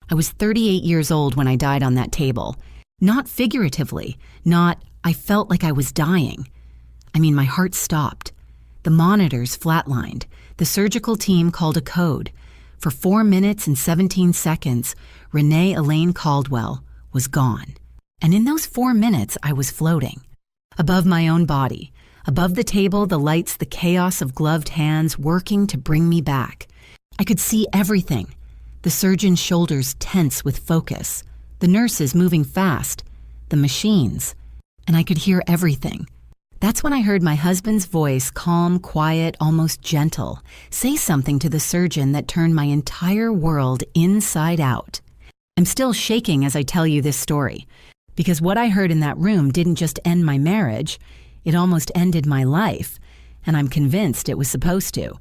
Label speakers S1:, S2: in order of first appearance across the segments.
S1: I was 38 years old when I died on that table. Not figuratively, not, I felt like I was dying. I mean, my heart stopped. The monitors flatlined. The surgical team called a code. For 4 minutes and 17 seconds, Renee Elaine Caldwell was gone. And in those 4 minutes, I was floating. Above my own body. Above the table, the lights, the chaos of gloved hands working to bring me back. I could see everything. The surgeon's shoulders tense with focus. The nurses moving fast. The machines. And I could hear everything. That's when I heard my husband's voice, calm, quiet, almost gentle, say something to the surgeon that turned my entire world inside out. I'm still shaking as I tell you this story, because what I heard in that room didn't just end my marriage, it almost ended my life, and I'm convinced it was supposed to.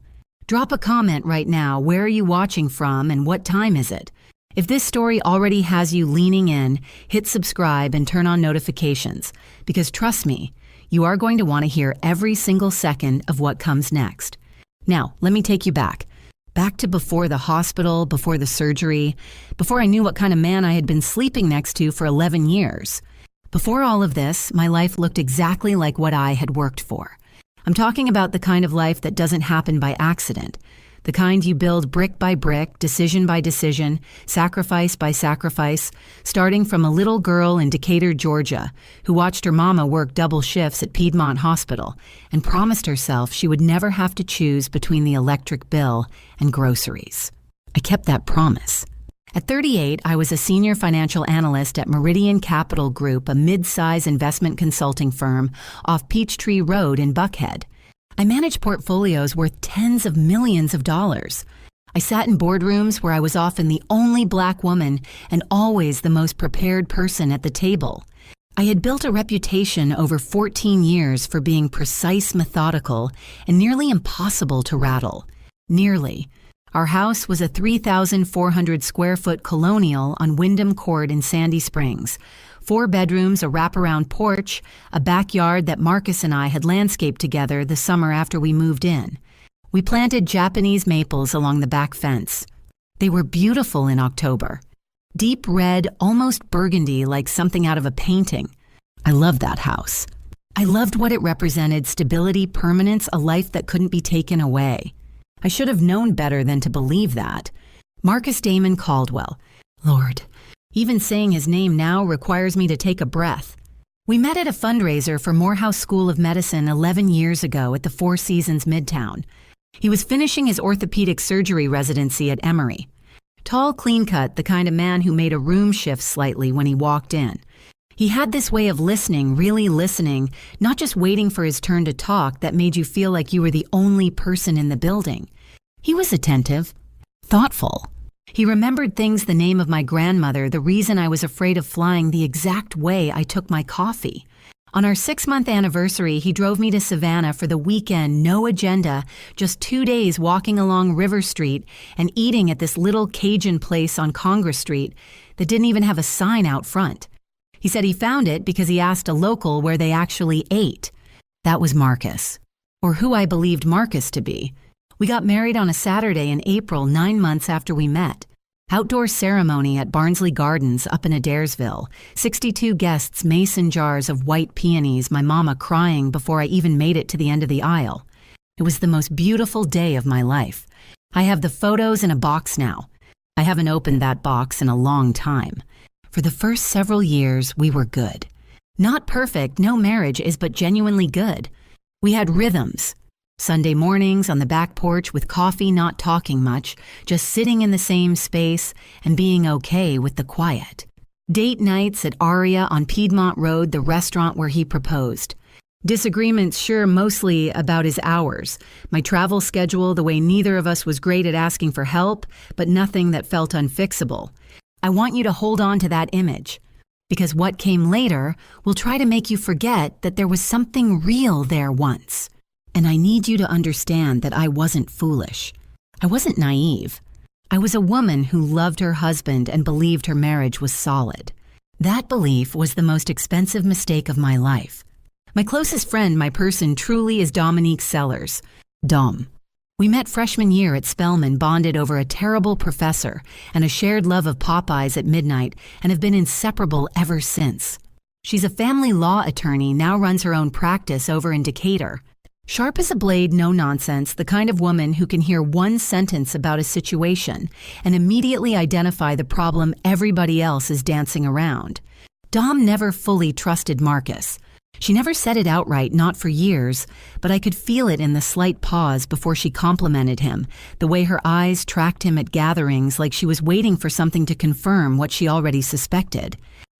S1: Drop a comment right now. Where are you watching from and what time is it? If this story already has you leaning in, hit subscribe and turn on notifications, because trust me, you are going to want to hear every single second of what comes next. Now, let me take you back. Back to before the hospital, before the surgery, before I knew what kind of man I had been sleeping next to for 11 years. Before all of this, my life looked exactly like what I had worked for. I'm talking about the kind of life that doesn't happen by accident. The kind you build brick by brick, decision by decision, sacrifice by sacrifice, starting from a little girl in Decatur, Georgia, who watched her mama work double shifts at Piedmont Hospital and promised herself she would never have to choose between the electric bill and groceries. I kept that promise. At 38, I was a senior financial analyst at Meridian Capital Group, a mid-size investment consulting firm off Peachtree Road in Buckhead. I managed portfolios worth tens of millions of dollars. I sat in boardrooms where I was often the only black woman and always the most prepared person at the table. I had built a reputation over 14 years for being precise, methodical, and nearly impossible to rattle. Nearly. Our house was a 3,400 square foot colonial on Wyndham Court in Sandy Springs. 4 bedrooms, a wraparound porch, a backyard that Marcus and I had landscaped together the summer after we moved in. We planted Japanese maples along the back fence. They were beautiful in October. Deep red, almost burgundy, like something out of a painting. I loved that house. I loved what it represented: stability, permanence, a life that couldn't be taken away. I should have known better than to believe that. Marcus Damon Caldwell. Lord, even saying his name now requires me to take a breath. We met at a fundraiser for Morehouse School of Medicine 11 years ago at the Four Seasons Midtown. He was finishing his orthopedic surgery residency at Emory. Tall, clean-cut, the kind of man who made a room shift slightly when he walked in. He had this way of listening, really listening, not just waiting for his turn to talk that made you feel like you were the only person in the building. He was attentive, thoughtful. He remembered things: the name of my grandmother, the reason I was afraid of flying, the exact way I took my coffee. On our 6-month anniversary, he drove me to Savannah for the weekend, no agenda, just 2 days walking along River Street and eating at this little Cajun place on Congress Street that didn't even have a sign out front. He said he found it because he asked a local where they actually ate. That was Marcus, or who I believed Marcus to be. We got married on a Saturday in April, 9 months after we met. Outdoor ceremony at Barnsley Gardens up in Adairsville. 62 guests, mason jars of white peonies, my mama crying before I even made it to the end of the aisle. It was the most beautiful day of my life. I have the photos in a box now. I haven't opened that box in a long time. For the first several years, we were good. Not perfect, no marriage is, but genuinely good. We had rhythms. Sunday mornings on the back porch with coffee, not talking much, just sitting in the same space and being okay with the quiet. Date nights at Aria on Piedmont Road, the restaurant where he proposed. Disagreements, sure, mostly about his hours, my travel schedule, the way neither of us was great at asking for help, but nothing that felt unfixable. I want you to hold on to that image, because what came later will try to make you forget that there was something real there once. And I need you to understand that I wasn't foolish. I wasn't naive. I was a woman who loved her husband and believed her marriage was solid. That belief was the most expensive mistake of my life. My closest friend, my person, truly is Dominique Sellers. Dom. We met freshman year at Spelman, bonded over a terrible professor and a shared love of Popeyes at midnight, and have been inseparable ever since. She's a family law attorney, now runs her own practice over in Decatur. Sharp as a blade, no nonsense, the kind of woman who can hear one sentence about a situation and immediately identify the problem everybody else is dancing around. Dom never fully trusted Marcus. She never said it outright, not for years, but I could feel it in the slight pause before she complimented him, the way her eyes tracked him at gatherings like she was waiting for something to confirm what she already suspected.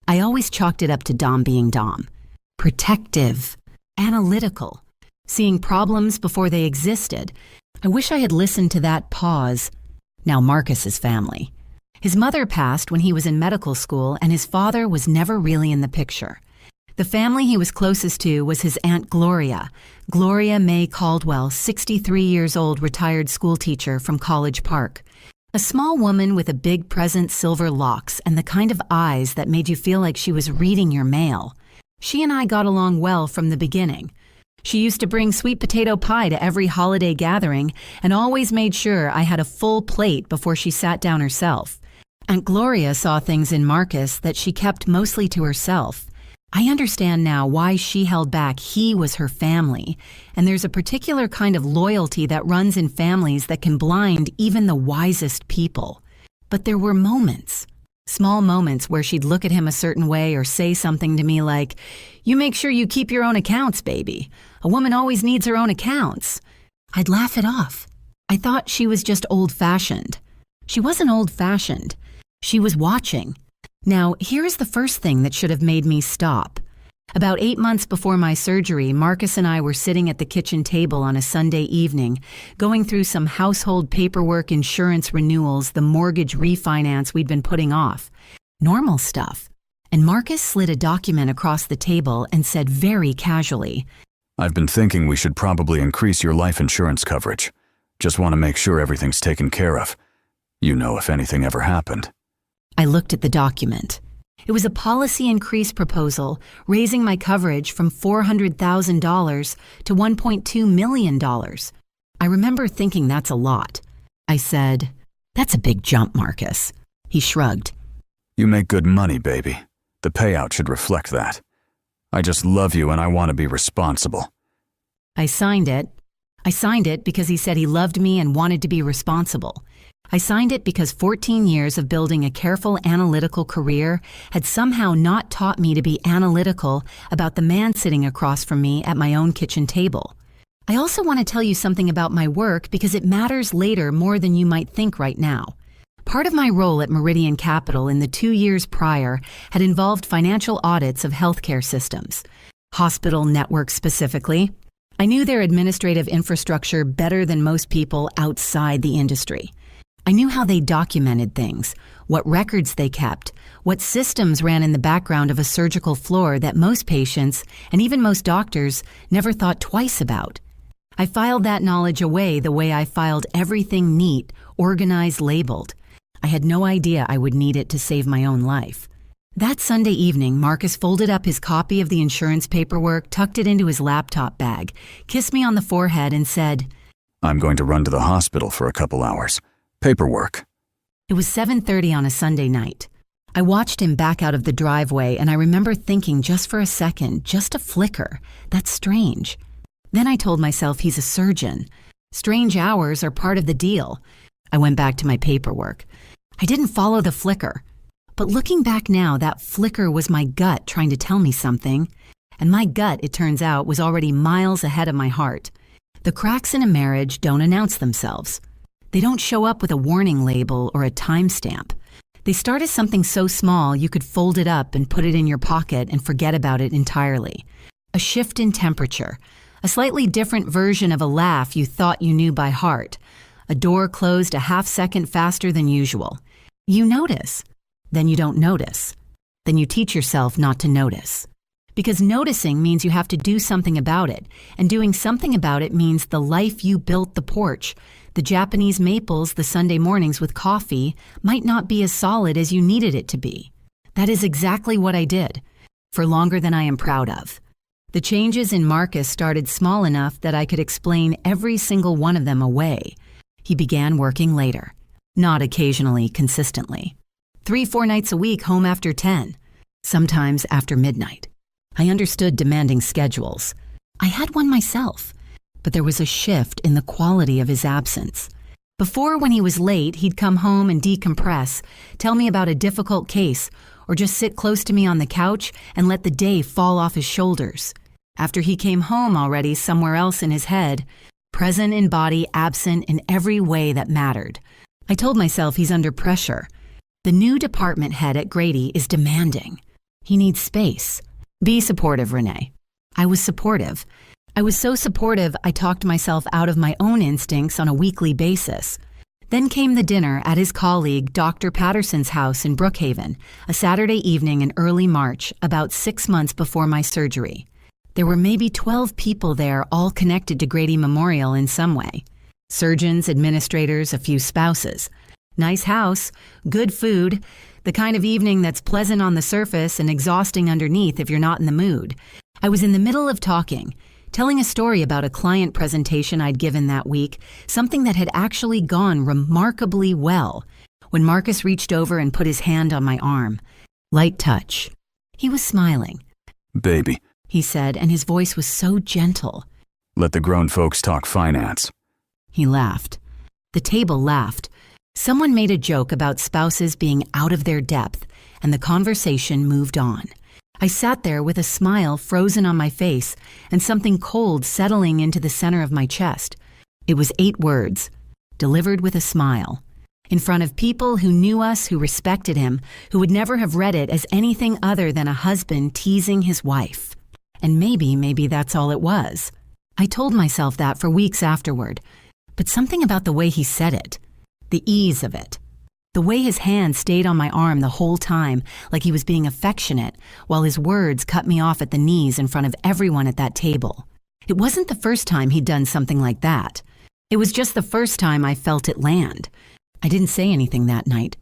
S1: I always chalked it up to Dom being Dom. Protective, analytical, seeing problems before they existed. I wish I had listened to that pause. Now Marcus's family. His mother passed when he was in medical school, and his father was never really in the picture. The family he was closest to was his Aunt Gloria, Gloria May Caldwell, 63 years old, retired schoolteacher from College Park. A small woman with a big present silver locks and the kind of eyes that made you feel like she was reading your mail. She and I got along well from the beginning. She used to bring sweet potato pie to every holiday gathering and always made sure I had a full plate before she sat down herself. Aunt Gloria saw things in Marcus that she kept mostly to herself. I understand now why she held back. He was her family, and there's a particular kind of loyalty that runs in families that can blind even the wisest people. But there were moments, small moments where she'd look at him a certain way or say something to me like, "You make sure you keep your own accounts, baby. A woman always needs her own accounts." I'd laugh it off. I thought she was just old-fashioned. She wasn't old-fashioned. She was watching. Now, here's the first thing that should have made me stop. About 8 months before my surgery, Marcus and I were sitting at the kitchen table on a Sunday evening, going through some household paperwork, insurance renewals, the mortgage refinance we'd been putting off. Normal stuff. And Marcus slid a document across the table and said very casually,
S2: "I've been thinking we should probably increase your life insurance coverage. Just want to make sure everything's taken care of. You know, if anything ever happened."
S1: I looked at the document. It was a policy increase proposal, raising my coverage from $400,000 to $1.2 million. I remember thinking that's a lot. I said, "That's a big jump, Marcus." He shrugged.
S2: "You make good money, baby. The payout should reflect that. I just love you and I want to be responsible."
S1: I signed it. I signed it because he said he loved me and wanted to be responsible. I signed it because 14 years of building a careful analytical career had somehow not taught me to be analytical about the man sitting across from me at my own kitchen table. I also want to tell you something about my work because it matters later more than you might think right now. Part of my role at Meridian Capital in the 2 years prior had involved financial audits of healthcare systems, hospital networks specifically. I knew their administrative infrastructure better than most people outside the industry. I knew how they documented things, what records they kept, what systems ran in the background of a surgical floor that most patients, and even most doctors, never thought twice about. I filed that knowledge away the way I filed everything neat, organized, labeled. I had no idea I would need it to save my own life. That Sunday evening, Marcus folded up his copy of the insurance paperwork, tucked it into his laptop bag, kissed me on the forehead, and said,
S2: "I'm going to run to the hospital for a couple hours. Paperwork."
S1: It was 7:30 on a Sunday night. I watched him back out of the driveway, and I remember thinking just for a second, just a flicker, that's strange. Then I told myself he's a surgeon. Strange hours are part of the deal. I went back to my paperwork. I didn't follow the flicker. But looking back now, that flicker was my gut trying to tell me something. And my gut, it turns out, was already miles ahead of my heart. The cracks in a marriage don't announce themselves. They don't show up with a warning label or a timestamp. They start as something so small you could fold it up and put it in your pocket and forget about it entirely. A shift in temperature, a slightly different version of a laugh you thought you knew by heart, a door closed a half second faster than usual. You notice, then you don't notice. Then you teach yourself not to notice. Because noticing means you have to do something about it, and doing something about it means the life you built, the porch, the Japanese maples, the Sunday mornings with coffee, might not be as solid as you needed it to be. That is exactly what I did, for longer than I am proud of. The changes in Marcus started small enough that I could explain every single one of them away. He began working later. Not occasionally, consistently. 3-4 nights a week, home after 10. Sometimes after midnight. I understood demanding schedules. I had one myself. But there was a shift in the quality of his absence. Before, when he was late, he'd come home and decompress, tell me about a difficult case, or just sit close to me on the couch and let the day fall off his shoulders. After he came home already somewhere else in his head, present in body, absent in every way that mattered. I told myself he's under pressure. The new department head at Grady is demanding. He needs space. Be supportive, Renee. I was supportive. I was so supportive I talked myself out of my own instincts on a weekly basis. Then came the dinner at his colleague Dr. Patterson's house in Brookhaven, a Saturday evening in early March, about 6 months before my surgery. There were maybe 12 people there, all connected to Grady Memorial in some way. Surgeons, administrators, a few spouses. Nice house, good food, the kind of evening that's pleasant on the surface and exhausting underneath if you're not in the mood. I was in the middle of talking, telling a story about a client presentation I'd given that week, something that had actually gone remarkably well, when Marcus reached over and put his hand on my arm. Light touch. He was smiling.
S2: Baby,
S1: he said, and his voice was so gentle.
S2: Let the grown folks talk finance.
S1: He laughed. The table laughed. Someone made a joke about spouses being out of their depth, and the conversation moved on. I sat there with a smile frozen on my face and something cold settling into the center of my chest. It was 8 words, delivered with a smile, in front of people who knew us, who respected him, who would never have read it as anything other than a husband teasing his wife. And maybe that's all it was. I told myself that for weeks afterward, but something about the way he said it, the ease of it, the way his hand stayed on my arm the whole time, like he was being affectionate, while his words cut me off at the knees in front of everyone at that table. It wasn't the first time he'd done something like that. It was just the first time I felt it land. I didn't say anything that night.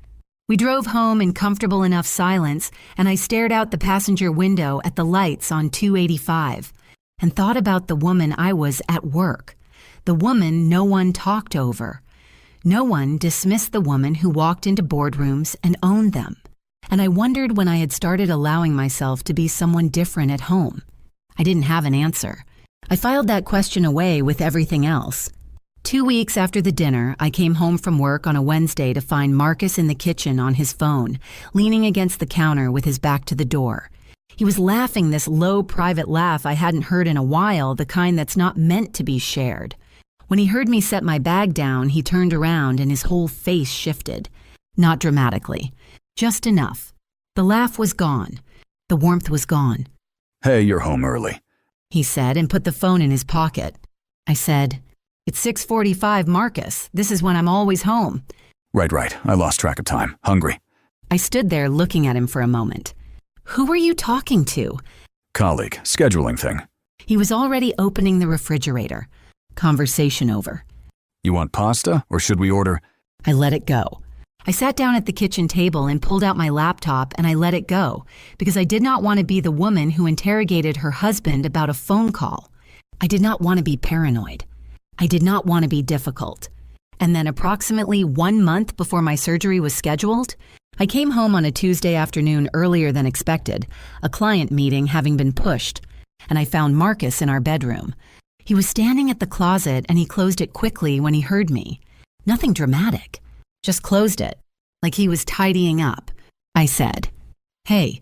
S1: We drove home in comfortable enough silence, and I stared out the passenger window at the lights on 285 and thought about the woman I was at work, the woman no one talked over. No one dismissed the woman who walked into boardrooms and owned them. And I wondered when I had started allowing myself to be someone different at home. I didn't have an answer. I filed that question away with everything else. 2 weeks after the dinner, I came home from work on a Wednesday to find Marcus in the kitchen on his phone, leaning against the counter with his back to the door. He was laughing this low, private laugh I hadn't heard in a while, the kind that's not meant to be shared. When he heard me set my bag down, he turned around and his whole face shifted. Not dramatically, just enough. The laugh was gone. The warmth was gone.
S2: Hey, you're home early,
S1: he said and put the phone in his pocket. I said, It's 6:45, Marcus. This is when I'm always home.
S2: Right. I lost track of time. Hungry.
S1: I stood there looking at him for a moment. Who were you talking to?
S2: Colleague. Scheduling thing.
S1: He was already opening the refrigerator. Conversation over.
S2: You want pasta, or should we order?
S1: I let it go. I sat down at the kitchen table and pulled out my laptop, and I let it go because I did not want to be the woman who interrogated her husband about a phone call. I did not want to be paranoid. I did not want to be difficult. And then approximately 1 month before my surgery was scheduled, I came home on a Tuesday afternoon earlier than expected, a client meeting having been pushed, and I found Marcus in our bedroom. He was standing at the closet and he closed it quickly when he heard me. Nothing dramatic, just closed it, like he was tidying up. I said, Hey.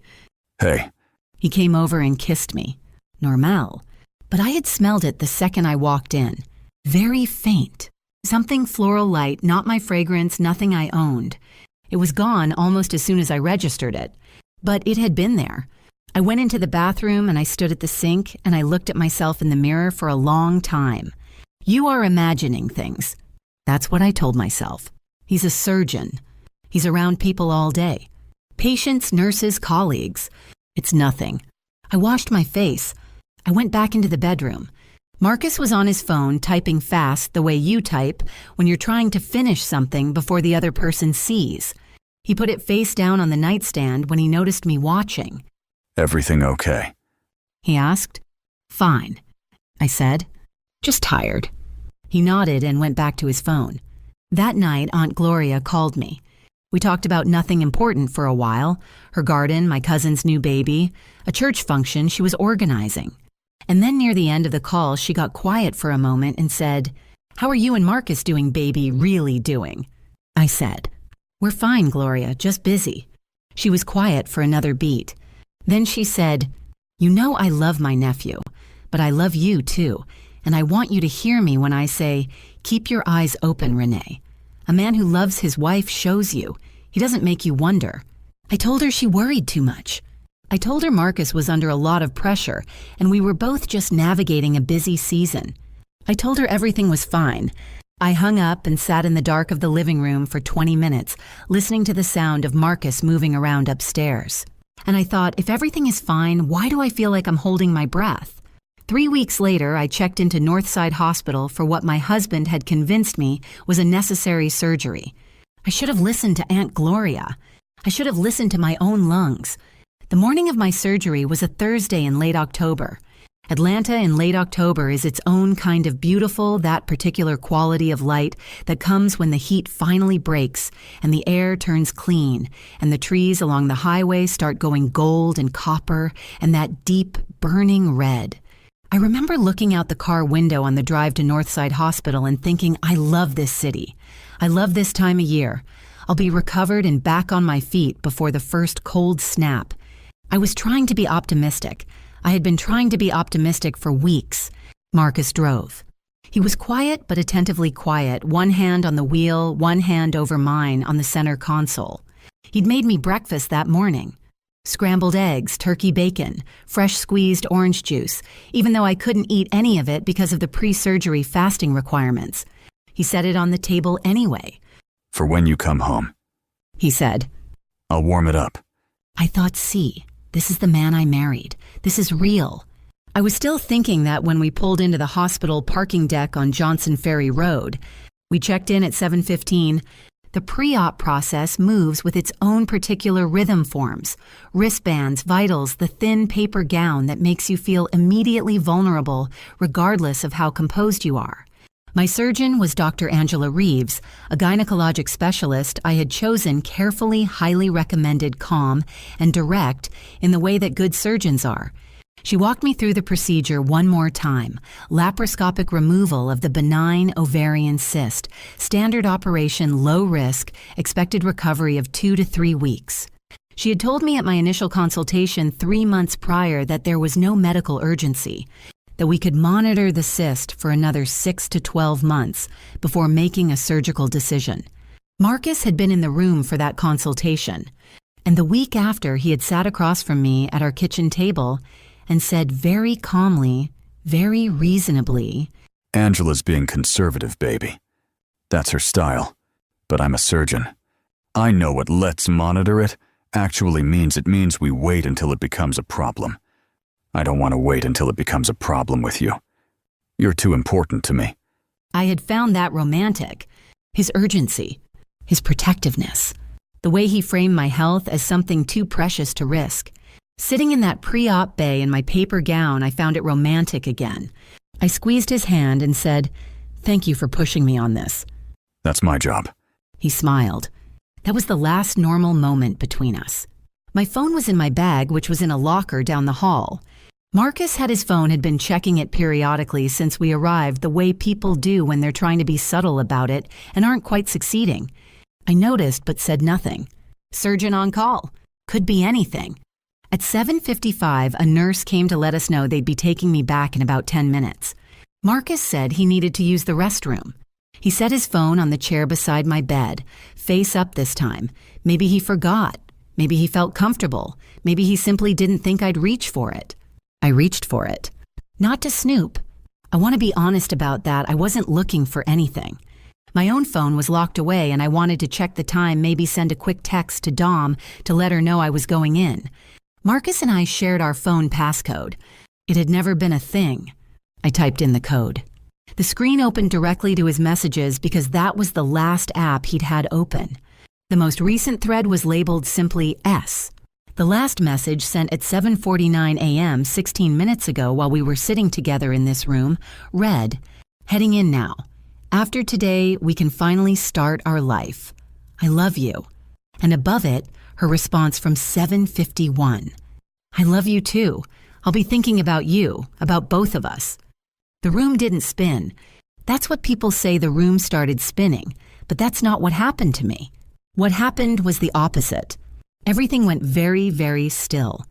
S2: Hey.
S1: He came over and kissed me. Normal. But I had smelled it the second I walked in. Very faint. Something floral light, not my fragrance, nothing I owned. It was gone almost as soon as I registered it. But it had been there. I went into the bathroom and I stood at the sink and I looked at myself in the mirror for a long time. You are imagining things. That's what I told myself. He's a surgeon. He's around people all day. Patients, nurses, colleagues. It's nothing. I washed my face. I went back into the bedroom. Marcus was on his phone typing fast the way you type when you're trying to finish something before the other person sees. He put it face down on the nightstand when he noticed me watching.
S2: Everything okay?
S1: He asked. Fine, I said. Just tired. He nodded and went back to his phone. That night, Aunt Gloria called me. We talked about nothing important for a while, her garden, my cousin's new baby, a church function she was organizing. And then near the end of the call, she got quiet for a moment and said, "How are you and Marcus doing, baby, really doing?" I said, "We're fine, Gloria, just busy." She was quiet for another beat. Then she said, "You know I love my nephew, but I love you too, and I want you to hear me when I say, keep your eyes open, Renee. A man who loves his wife shows you. He doesn't make you wonder." I told her she worried too much. I told her Marcus was under a lot of pressure, and we were both just navigating a busy season. I told her everything was fine. I hung up and sat in the dark of the living room for 20 minutes, listening to the sound of Marcus moving around upstairs. And I thought, if everything is fine, why do I feel like I'm holding my breath? 3 weeks later, I checked into Northside Hospital for what my husband had convinced me was a necessary surgery. I should have listened to Aunt Gloria. I should have listened to my own lungs. The morning of my surgery was a Thursday in late October. Atlanta in late October is its own kind of beautiful, that particular quality of light that comes when the heat finally breaks and the air turns clean and the trees along the highway start going gold and copper and that deep, burning red. I remember looking out the car window on the drive to Northside Hospital and thinking, I love this city. I love this time of year. I'll be recovered and back on my feet before the first cold snap. I was trying to be optimistic. I had been trying to be optimistic for weeks. Marcus drove. He was quiet but attentively quiet, one hand on the wheel, one hand over mine on the center console. He'd made me breakfast that morning. Scrambled eggs, turkey bacon, fresh squeezed orange juice, even though I couldn't eat any of it because of the pre-surgery fasting requirements. He set it on the table anyway.
S2: "For when you come home,"
S1: he said.
S2: "I'll warm it up."
S1: I thought, see, this is the man I married. This is real. I was still thinking that when we pulled into the hospital parking deck on Johnson Ferry Road. We checked in at 7:15. The pre-op process moves with its own particular rhythm forms, wristbands, vitals, the thin paper gown that makes you feel immediately vulnerable regardless of how composed you are. My surgeon was Dr. Angela Reeves, a gynecologic specialist I had chosen carefully, highly recommended, calm, and direct in the way that good surgeons are. She walked me through the procedure one more time, laparoscopic removal of the benign ovarian cyst, standard operation, low risk, expected recovery of 2 to 3 weeks. She had told me at my initial consultation 3 months prior that there was no medical urgency, that we could monitor the cyst for another 6 to 12 months before making a surgical decision. Marcus had been in the room for that consultation, and the week after he had sat across from me at our kitchen table and said very calmly, very reasonably,
S2: "Angela's being conservative, baby. That's her style. But I'm a surgeon. I know what 'let's monitor it' actually means. It means we wait until it becomes a problem. I don't want to wait until it becomes a problem with you. You're too important to me."
S1: I had found that romantic. His urgency, his protectiveness, the way he framed my health as something too precious to risk. Sitting in that pre-op bay in my paper gown, I found it romantic again. I squeezed his hand and said, "Thank you for pushing me on this."
S2: "That's my job."
S1: He smiled. That was the last normal moment between us. My phone was in my bag, which was in a locker down the hall. Marcus had his phone, had been checking it periodically since we arrived, the way people do when they're trying to be subtle about it and aren't quite succeeding. I noticed but said nothing. Surgeon on call. Could be anything. At 7:55, a nurse came to let us know they'd be taking me back in about 10 minutes. Marcus said he needed to use the restroom. He set his phone on the chair beside my bed, face up this time. Maybe he forgot. Maybe he felt comfortable. Maybe he simply didn't think I'd reach for it. I reached for it. Not to snoop. I want to be honest about that. I wasn't looking for anything. My own phone was locked away and I wanted to check the time, maybe send a quick text to Dom to let her know I was going in. Marcus and I shared our phone passcode. It had never been a thing. I typed in the code. The screen opened directly to his messages because that was the last app he'd had open. The most recent thread was labeled simply S. The last message sent at 7:49 a.m. 16 minutes ago while we were sitting together in this room read, "Heading in now. After today, we can finally start our life. I love you." And above it, her response from 7:51. "I love you too. I'll be thinking about you, about both of us." The room didn't spin. That's what people say, the room started spinning, but that's not what happened to me. What happened was the opposite. Everything went very, very still.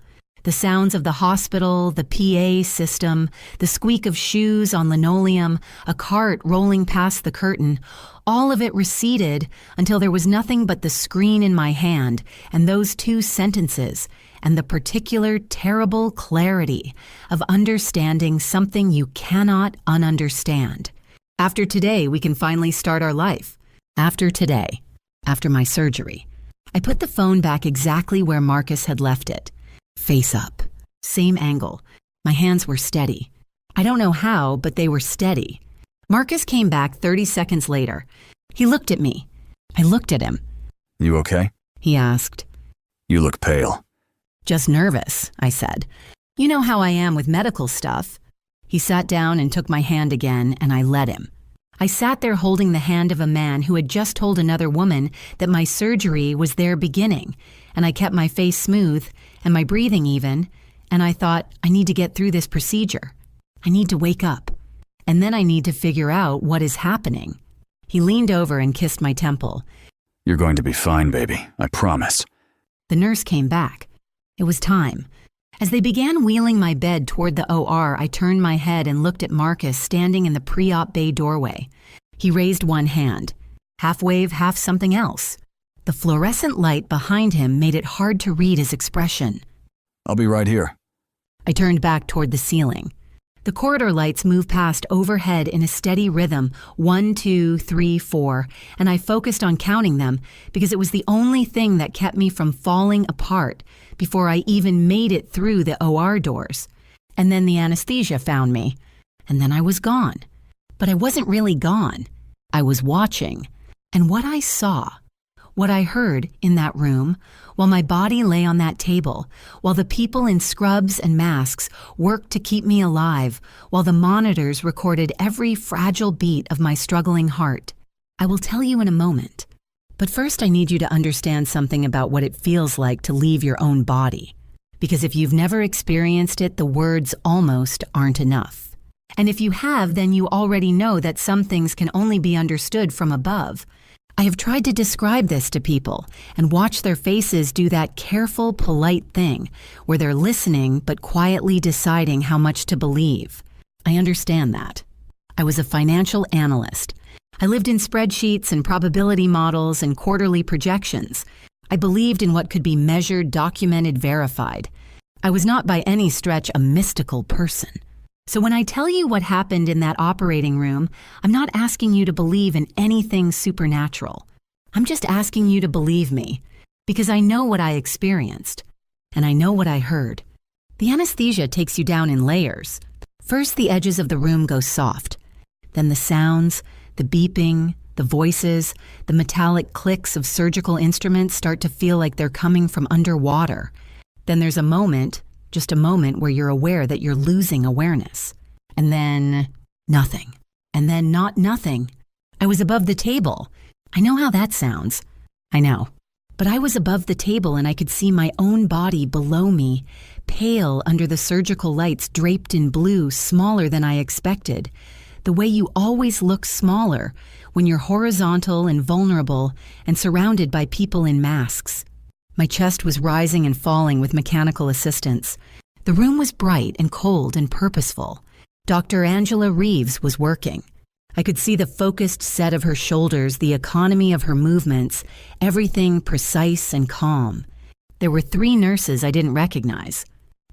S1: The sounds of the hospital, the PA system, the squeak of shoes on linoleum, a cart rolling past the curtain, all of it receded until there was nothing but the screen in my hand and those two sentences and the particular terrible clarity of understanding something you cannot ununderstand. After today, we can finally start our life. After today. After my surgery. I put the phone back exactly where Marcus had left it. Face up. Same angle. My hands were steady. I don't know how, but they were steady. Marcus came back 30 seconds later. He looked at me. I looked at him.
S2: "You okay?"
S1: He asked.
S2: "You look pale."
S1: "Just nervous," I said. "You know how I am with medical stuff." He sat down and took my hand again, and I let him. I sat there holding the hand of a man who had just told another woman that my surgery was their beginning, and I kept my face smooth and my breathing even, and I thought, I need to get through this procedure. I need to wake up, and then I need to figure out what is happening. He leaned over and kissed my temple.
S2: "You're going to be fine, baby. I promise."
S1: The nurse came back. It was time. As they began wheeling my bed toward the OR, I turned my head and looked at Marcus standing in the pre-op bay doorway. He raised one hand, half wave, half something else. The fluorescent light behind him made it hard to read his expression.
S2: "I'll be right here."
S1: I turned back toward the ceiling. The corridor lights moved past overhead in a steady rhythm, 1, 2, 3, 4, and I focused on counting them because it was the only thing that kept me from falling apart before I even made it through the OR doors. And then the anesthesia found me, and then I was gone. But I wasn't really gone. I was watching, and what I saw, what I heard in that room, while my body lay on that table, while the people in scrubs and masks worked to keep me alive, while the monitors recorded every fragile beat of my struggling heart. I will tell you in a moment. But first I need you to understand something about what it feels like to leave your own body. Because if you've never experienced it, the words almost aren't enough. And if you have, then you already know that some things can only be understood from above. I have tried to describe this to people and watch their faces do that careful, polite thing where they're listening but quietly deciding how much to believe. I understand that. I was a financial analyst. I lived in spreadsheets and probability models and quarterly projections. I believed in what could be measured, documented, verified. I was not by any stretch a mystical person. So when I tell you what happened in that operating room, I'm not asking you to believe in anything supernatural. I'm just asking you to believe me, because I know what I experienced, and I know what I heard. The anesthesia takes you down in layers. First, the edges of the room go soft. Then the sounds, the beeping, the voices, the metallic clicks of surgical instruments start to feel like they're coming from underwater. Then there's a moment, just a moment where you're aware that you're losing awareness. And then nothing. And then not nothing. I was above the table. I know how that sounds. I know. But I was above the table and I could see my own body below me, pale under the surgical lights draped in blue, smaller than I expected. The way you always look smaller when you're horizontal and vulnerable and surrounded by people in masks. My chest was rising and falling with mechanical assistance. The room was bright and cold and purposeful. Dr. Angela Reeves was working. I could see the focused set of her shoulders, the economy of her movements, everything precise and calm. There were 3 nurses I didn't recognize.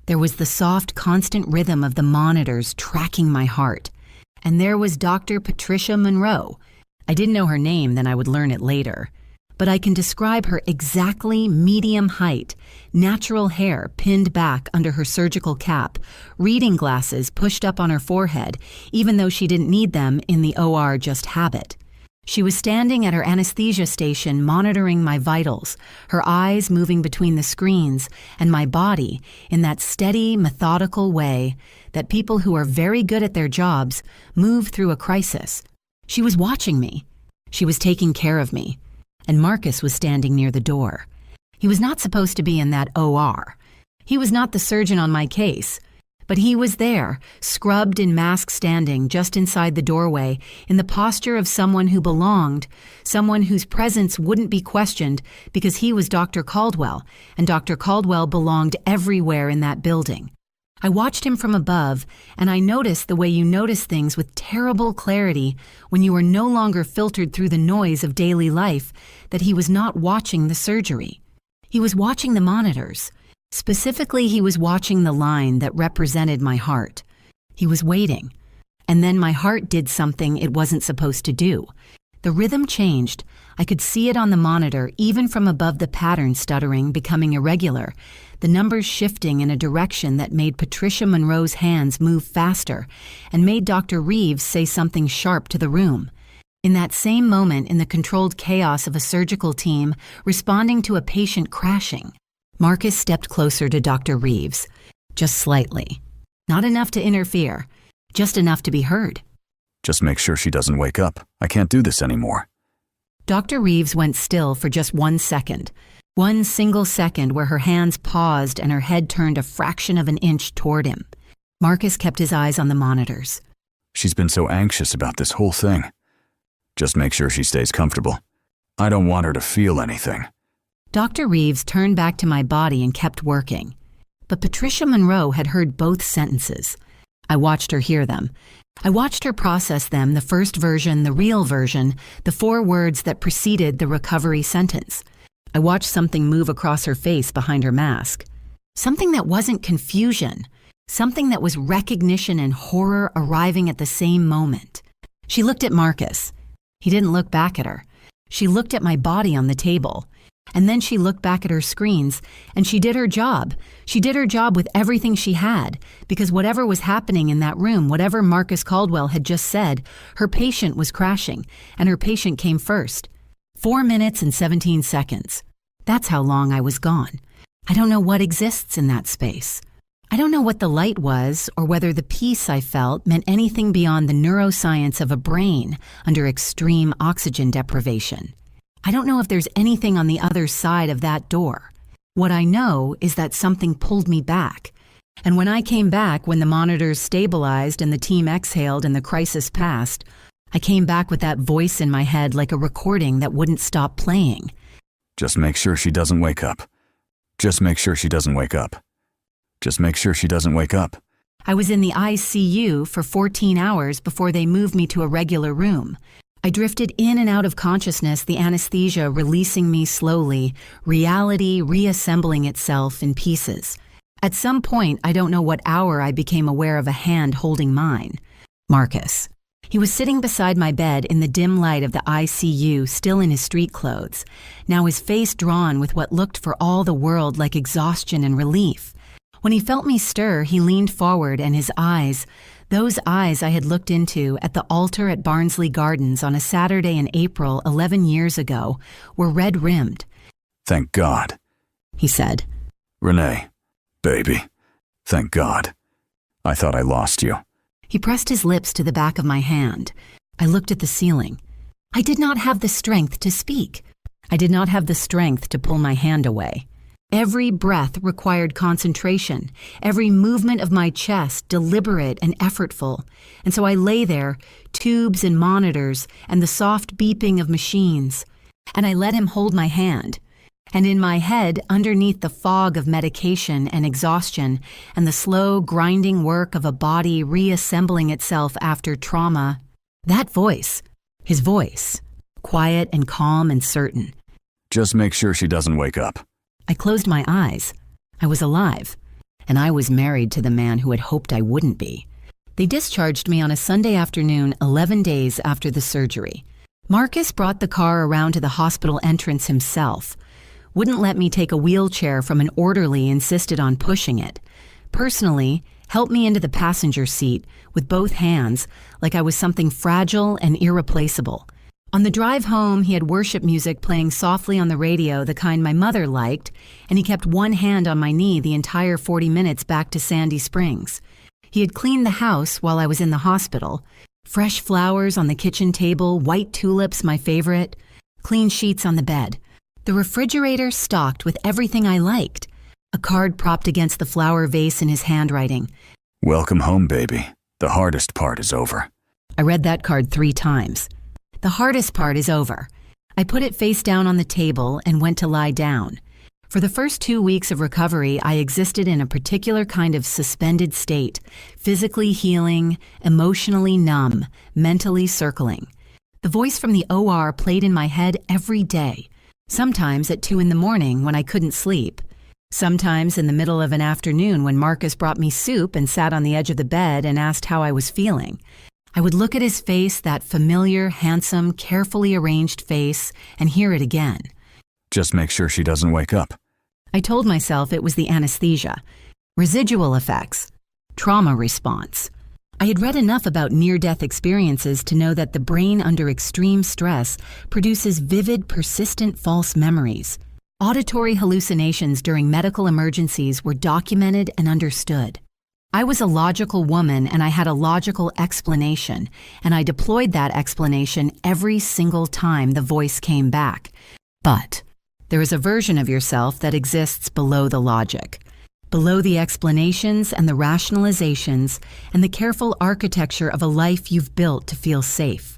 S1: There was the soft, constant rhythm of the monitors tracking my heart. And there was Dr. Patricia Monroe. I didn't know her name, then I would learn it later. But I can describe her exactly medium height, natural hair pinned back under her surgical cap, reading glasses pushed up on her forehead, even though she didn't need them in the OR just habit. She was standing at her anesthesia station monitoring my vitals, her eyes moving between the screens and my body in that steady, methodical way that people who are very good at their jobs move through a crisis. She was watching me. She was taking care of me. And Marcus was standing near the door. He was not supposed to be in that OR. He was not the surgeon on my case. But he was there, scrubbed in mask standing just inside the doorway, in the posture of someone who belonged, someone whose presence wouldn't be questioned because he was Dr. Caldwell, and Dr. Caldwell belonged everywhere in that building. I watched him from above, and I noticed the way you notice things with terrible clarity when you are no longer filtered through the noise of daily life, that he was not watching the surgery. He was watching the monitors. Specifically, he was watching the line that represented my heart. He was waiting. And then my heart did something it wasn't supposed to do. The rhythm changed. I could see it on the monitor, even from above the pattern stuttering, becoming irregular, the numbers shifting in a direction that made Patricia Monroe's hands move faster and made Dr. Reeves say something sharp to the room. In that same moment, in the controlled chaos of a surgical team responding to a patient crashing, Marcus stepped closer to Dr. Reeves, just slightly. Not enough to interfere, just enough to be heard.
S2: Just make sure she doesn't wake up. I can't do this anymore.
S1: Dr. Reeves went still for just 1 second. One single second where her hands paused and her head turned a fraction of an inch toward him. Marcus kept his eyes on the monitors.
S2: She's been so anxious about this whole thing. Just make sure she stays comfortable. I don't want her to feel anything.
S1: Dr. Reeves turned back to my body and kept working. But Patricia Monroe had heard both sentences. I watched her hear them. I watched her process them, the first version, the real version, the 4 words that preceded the recovery sentence. I watched something move across her face behind her mask. Something that wasn't confusion. Something that was recognition and horror arriving at the same moment. She looked at Marcus. He didn't look back at her. She looked at my body on the table. And then she looked back at her screens, and she did her job. She did her job with everything she had, because whatever was happening in that room, whatever Marcus Caldwell had just said, her patient was crashing, and her patient came first. 4 minutes and 17 seconds. That's how long I was gone. I don't know what exists in that space. I don't know what the light was, or whether the peace I felt meant anything beyond the neuroscience of a brain under extreme oxygen deprivation. I don't know if there's anything on the other side of that door. What I know is that something pulled me back. And when I came back, when the monitors stabilized and the team exhaled and the crisis passed, I came back with that voice in my head like a recording that wouldn't stop playing.
S2: Just make sure she doesn't wake up. Just make sure she doesn't wake up. Just make sure she doesn't wake up.
S1: I was in the ICU for 14 hours before they moved me to a regular room. I drifted in and out of consciousness, the anesthesia releasing me slowly, reality reassembling itself in pieces. At some point, I don't know what hour, I became aware of a hand holding mine. Marcus. He was sitting beside my bed in the dim light of the ICU, still in his street clothes, now his face drawn with what looked for all the world like exhaustion and relief. When he felt me stir, he leaned forward, and his eyes, those eyes I had looked into at the altar at Barnsley Gardens on a Saturday in April 11 years ago, were red-rimmed.
S2: Thank God,
S1: he said.
S2: Renee, baby, thank God. I thought I lost you.
S1: He pressed his lips to the back of my hand. I looked at the ceiling. I did not have the strength to speak. I did not have the strength to pull my hand away. Every breath required concentration, every movement of my chest deliberate and effortful. And so I lay there, tubes and monitors and the soft beeping of machines. And I let him hold my hand. And in my head, underneath the fog of medication and exhaustion and the slow grinding work of a body reassembling itself after trauma, that voice, his voice, quiet and calm and certain.
S2: Just make sure she doesn't wake up.
S1: I closed my eyes. I was alive, and I was married to the man who had hoped I wouldn't be. They discharged me on a Sunday afternoon 11 days after the surgery. Marcus brought the car around to the hospital entrance himself. Wouldn't let me take a wheelchair from an orderly, insisted on pushing it. Personally, helped me into the passenger seat with both hands like I was something fragile and irreplaceable. On the drive home, he had worship music playing softly on the radio, the kind my mother liked, and he kept one hand on my knee the entire 40 minutes back to Sandy Springs. He had cleaned the house while I was in the hospital. Fresh flowers on the kitchen table, white tulips, my favorite, clean sheets on the bed. The refrigerator stocked with everything I liked. A card propped against the flower vase in his handwriting.
S2: Welcome home, baby. The hardest part is over.
S1: I read that card 3 times. The hardest part is over. I put it face down on the table and went to lie down. For the first 2 weeks of recovery, I existed in a particular kind of suspended state, physically healing, emotionally numb, mentally circling. The voice from the OR played in my head every day, sometimes at 2 a.m. when I couldn't sleep, sometimes in the middle of an afternoon when Marcus brought me soup and sat on the edge of the bed and asked how I was feeling. I would look at his face, that familiar, handsome, carefully arranged face, and hear it again.
S2: Just make sure she doesn't wake up.
S1: I told myself it was the anesthesia, residual effects, trauma response. I had read enough about near-death experiences to know that the brain under extreme stress produces vivid, persistent false memories. Auditory hallucinations during medical emergencies were documented and understood. I was a logical woman and I had a logical explanation, and I deployed that explanation every single time the voice came back. But there is a version of yourself that exists below the logic, below the explanations and the rationalizations and the careful architecture of a life you've built to feel safe.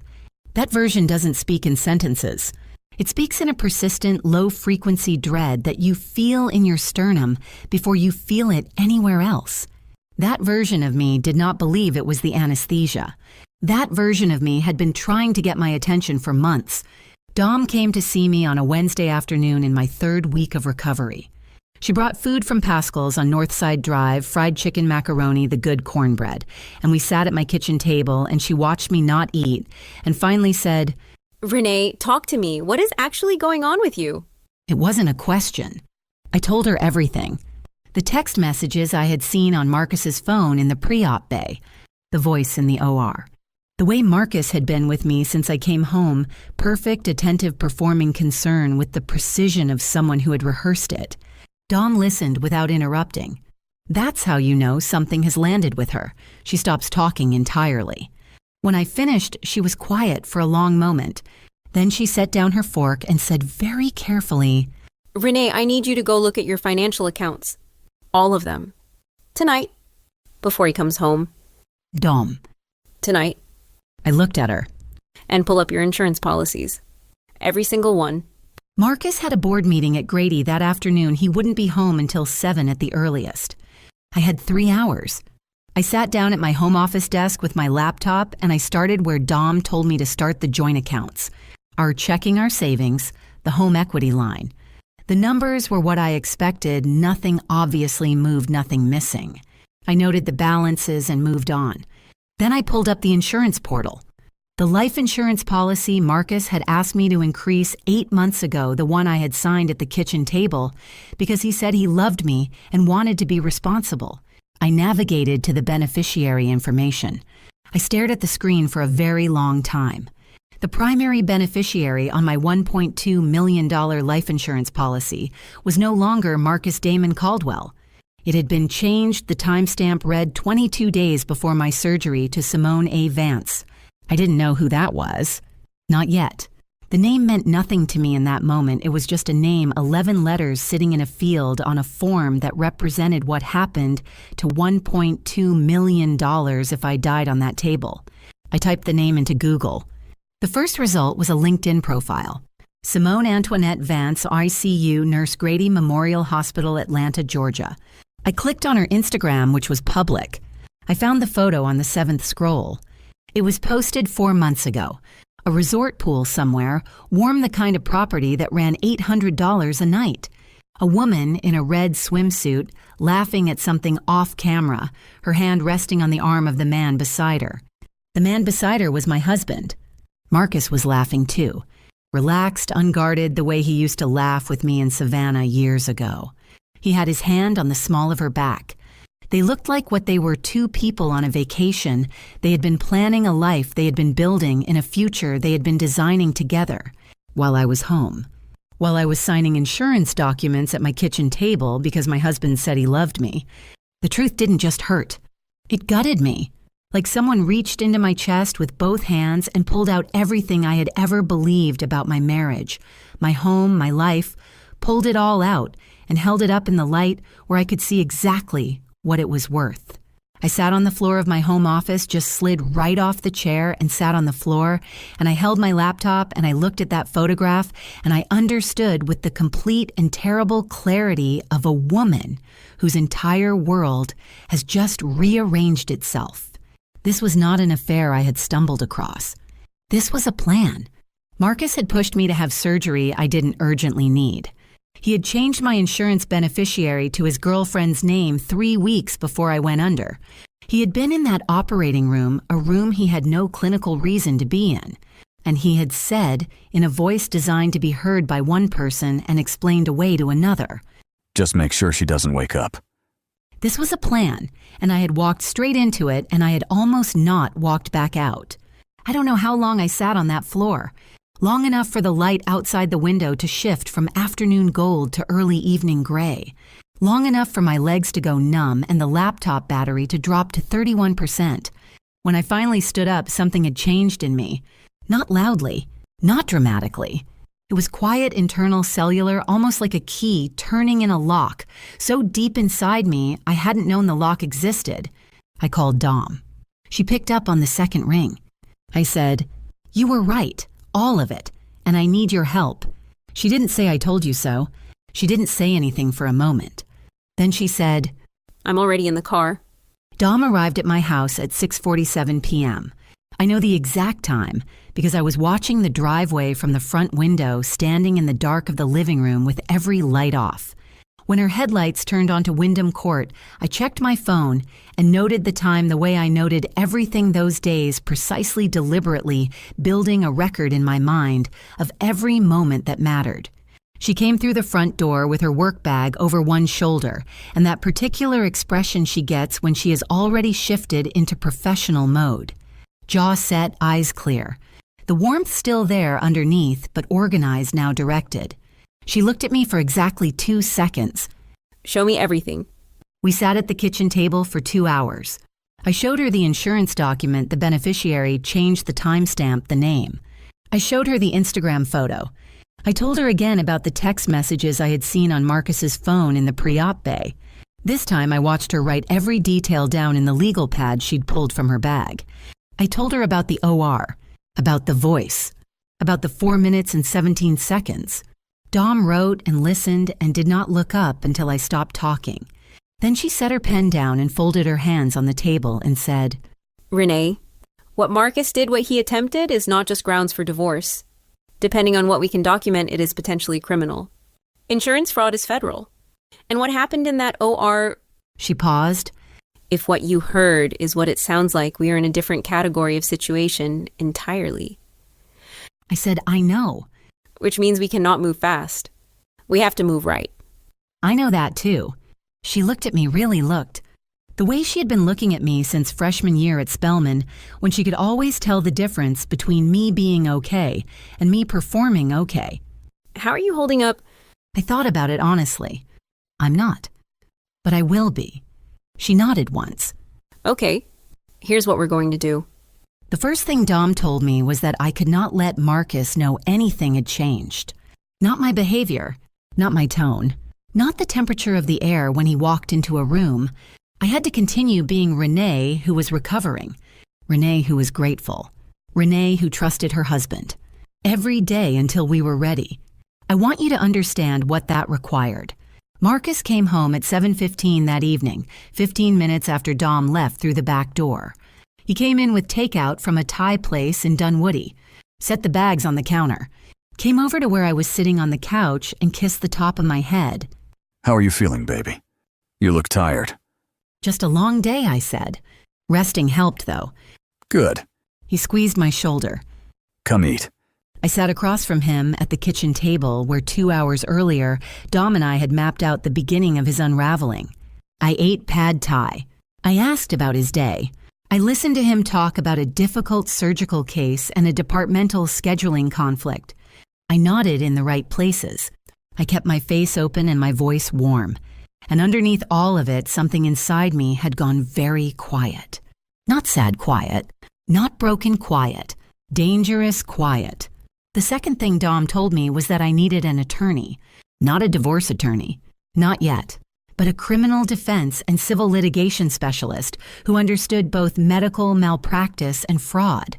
S1: That version doesn't speak in sentences. It speaks in a persistent, low-frequency dread that you feel in your sternum before you feel it anywhere else. That version of me did not believe it was the anesthesia. That version of me had been trying to get my attention for months. Dom came to see me on a Wednesday afternoon in my 3rd week of recovery. She brought food from Pascal's on Northside Drive, fried chicken macaroni, the good cornbread, and we sat at my kitchen table and she watched me not eat and finally said,
S3: Renee, talk to me. What is actually going on with you?
S1: It wasn't a question. I told her everything. The text messages I had seen on Marcus's phone in the pre-op bay, the voice in the OR. The way Marcus had been with me since I came home, perfect, attentive, performing concern with the precision of someone who had rehearsed it. Dom listened without interrupting. That's how you know something has landed with her. She stops talking entirely. When I finished, she was quiet for a long moment. Then she set down her fork and said very carefully,
S3: Renee, I need you to go look at your financial accounts. All of them. Tonight. Before he comes home.
S1: Dom.
S3: Tonight.
S1: I looked at her.
S3: And pull up your insurance policies. Every single one.
S1: Marcus had a board meeting at Grady that afternoon. He wouldn't be home until 7 at the earliest. I had 3 hours. I sat down at my home office desk with my laptop and I started where Dom told me to start the joint accounts. Our checking our savings, the home equity line. The numbers were what I expected. Nothing obviously moved, nothing missing. I noted the balances and moved on. Then I pulled up the insurance portal. The life insurance policy Marcus had asked me to increase 8 months ago, the one I had signed at the kitchen table, because he said he loved me and wanted to be responsible. I navigated to the beneficiary information. I stared at the screen for a very long time. The primary beneficiary on my $1.2 million life insurance policy was no longer Marcus Damon Caldwell. It had been changed. The timestamp read 22 days before my surgery to Simone A. Vance. I didn't know who that was. Not yet. The name meant nothing to me in that moment. It was just a name, 11 letters sitting in a field on a form that represented what happened to $1.2 million if I died on that table. I typed the name into Google. The first result was a LinkedIn profile. Simone Antoinette Vance, ICU, Nurse Grady Memorial Hospital, Atlanta, Georgia. I clicked on her Instagram, which was public. I found the photo on the 7th scroll. It was posted 4 months ago. A resort pool somewhere, warm, the kind of property that ran $800 a night. A woman in a red swimsuit laughing at something off camera, her hand resting on the arm of the man beside her. The man beside her was my husband. Marcus was laughing too, relaxed, unguarded, the way he used to laugh with me in Savannah years ago. He had his hand on the small of her back. They looked like what they were: two people on a vacation. They had been planning a life they had been building in a future they had been designing together while I was home. While I was signing insurance documents at my kitchen table because my husband said he loved me. The truth didn't just hurt. It gutted me. Like someone reached into my chest with both hands and pulled out everything I had ever believed about my marriage, my home, my life, pulled it all out and held it up in the light where I could see exactly what it was worth. I sat on the floor of my home office, just slid right off the chair and sat on the floor, and I held my laptop and I looked at that photograph and I understood with the complete and terrible clarity of a woman whose entire world has just rearranged itself. This was not an affair I had stumbled across. This was a plan. Marcus had pushed me to have surgery I didn't urgently need. He had changed my insurance beneficiary to his girlfriend's name 3 weeks before I went under. He had been in that operating room, a room he had no clinical reason to be in. And he had said, in a voice designed to be heard by one person and explained away to another,
S2: "Just make sure she doesn't wake up."
S1: This was a plan, and I had walked straight into it, and I had almost not walked back out. I don't know how long I sat on that floor. Long enough for the light outside the window to shift from afternoon gold to early evening gray. Long enough for my legs to go numb and the laptop battery to drop to 31%. When I finally stood up, something had changed in me. Not loudly, not dramatically. It was quiet, internal, cellular, almost like a key turning in a lock, so deep inside me I hadn't known the lock existed. I called Dom. She picked up on the second ring. I said, "You were right. All of it, and I need your help." She didn't say I told you so. She didn't say anything for a moment. Then she said,
S3: I'm already in the car.
S1: Dom arrived at my house at 6:47 p.m. I know the exact time because I was watching the driveway from the front window, standing in the dark of the living room with every light off. When her headlights turned onto Wyndham Court, I checked my phone and noted the time the way I noted everything those days, precisely, deliberately, building a record in my mind of every moment that mattered. She came through the front door with her work bag over one shoulder, and that particular expression she gets when she has already shifted into professional mode. Jaw set, eyes clear. The warmth still there underneath, but organized, now directed. She looked at me for exactly 2 seconds.
S3: Show me everything.
S1: We sat at the kitchen table for 2 hours. I showed her the insurance document the beneficiary changed the timestamp, the name. I showed her the Instagram photo. I told her again about the text messages I had seen on Marcus's phone in the pre-op bay. This time I watched her write every detail down in the legal pad she'd pulled from her bag. I told her about the OR, about the voice, about the 4 minutes and 17 seconds. Dom wrote and listened and did not look up until I stopped talking. Then she set her pen down and folded her hands on the table and said,
S3: Renee, what Marcus did, what he attempted, is not just grounds for divorce. Depending on what we can document, it is potentially criminal. Insurance fraud is federal. And what happened in that OR...
S1: She paused.
S3: If what you heard is what it sounds like, we are in a different category of situation entirely.
S1: I said, I know.
S3: Which means we cannot move fast. We have to move right.
S1: I know that too. She looked at me, really looked. The way she had been looking at me since freshman year at Spelman, when she could always tell the difference between me being okay and me performing okay.
S3: How are you holding up?
S1: I thought about it honestly. I'm not. But I will be. She nodded once.
S3: Okay, here's what we're going to do.
S1: The first thing Dom told me was that I could not let Marcus know anything had changed. Not my behavior, not my tone, not the temperature of the air when he walked into a room. I had to continue being Renee, who was recovering. Renee, who was grateful. Renee, who trusted her husband. Every day until we were ready. I want you to understand what that required. Marcus came home at 7:15 that evening, 15 minutes after Dom left through the back door. He came in with takeout from a Thai place in Dunwoody, set the bags on the counter, came over to where I was sitting on the couch and kissed the top of my head.
S2: "How are you feeling, baby? You look tired."
S1: Just a long day, I said. Resting helped, though.
S2: "Good."
S1: He squeezed my shoulder.
S2: "Come eat."
S1: I sat across from him at the kitchen table where 2 hours earlier, Dom and I had mapped out the beginning of his unraveling. I ate pad thai. I asked about his day. I listened to him talk about a difficult surgical case and a departmental scheduling conflict. I nodded in the right places. I kept my face open and my voice warm. And underneath all of it, something inside me had gone very quiet. Not sad quiet, not broken quiet, dangerous quiet. The second thing Dom told me was that I needed an attorney, not a divorce attorney, not yet, but a criminal defense and civil litigation specialist who understood both medical malpractice and fraud.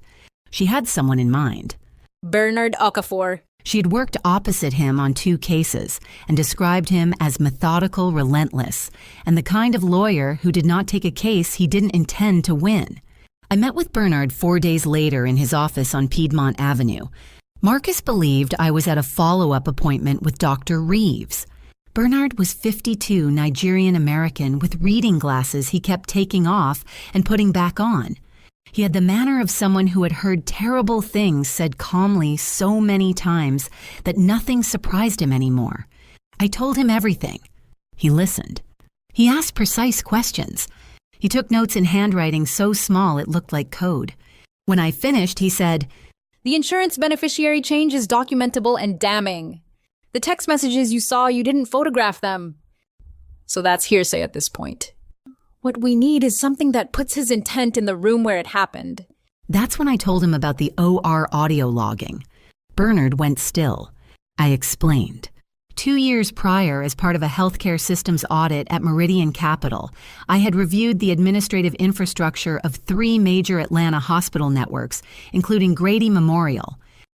S1: She had someone in mind.
S4: Bernard Okafor.
S1: She had worked opposite him on 2 cases and described him as methodical, relentless, and the kind of lawyer who did not take a case he didn't intend to win. I met with Bernard 4 days later in his office on Piedmont Avenue. Marcus believed I was at a follow-up appointment with Dr. Reeves. Bernard was 52, Nigerian American with reading glasses he kept taking off and putting back on. He had the manner of someone who had heard terrible things said calmly so many times that nothing surprised him anymore. I told him everything. He listened. He asked precise questions. He took notes in handwriting so small it looked like code. When I finished, he said,
S4: The insurance beneficiary change is documentable and damning. The text messages you saw, you didn't photograph them. So that's hearsay at this point. What we need is something that puts his intent in the room where it happened.
S1: That's when I told him about the OR audio logging. Bernard went still. I explained. 2 years prior, as part of a healthcare systems audit at Meridian Capital, I had reviewed the administrative infrastructure of 3 major Atlanta hospital networks, including Grady Memorial.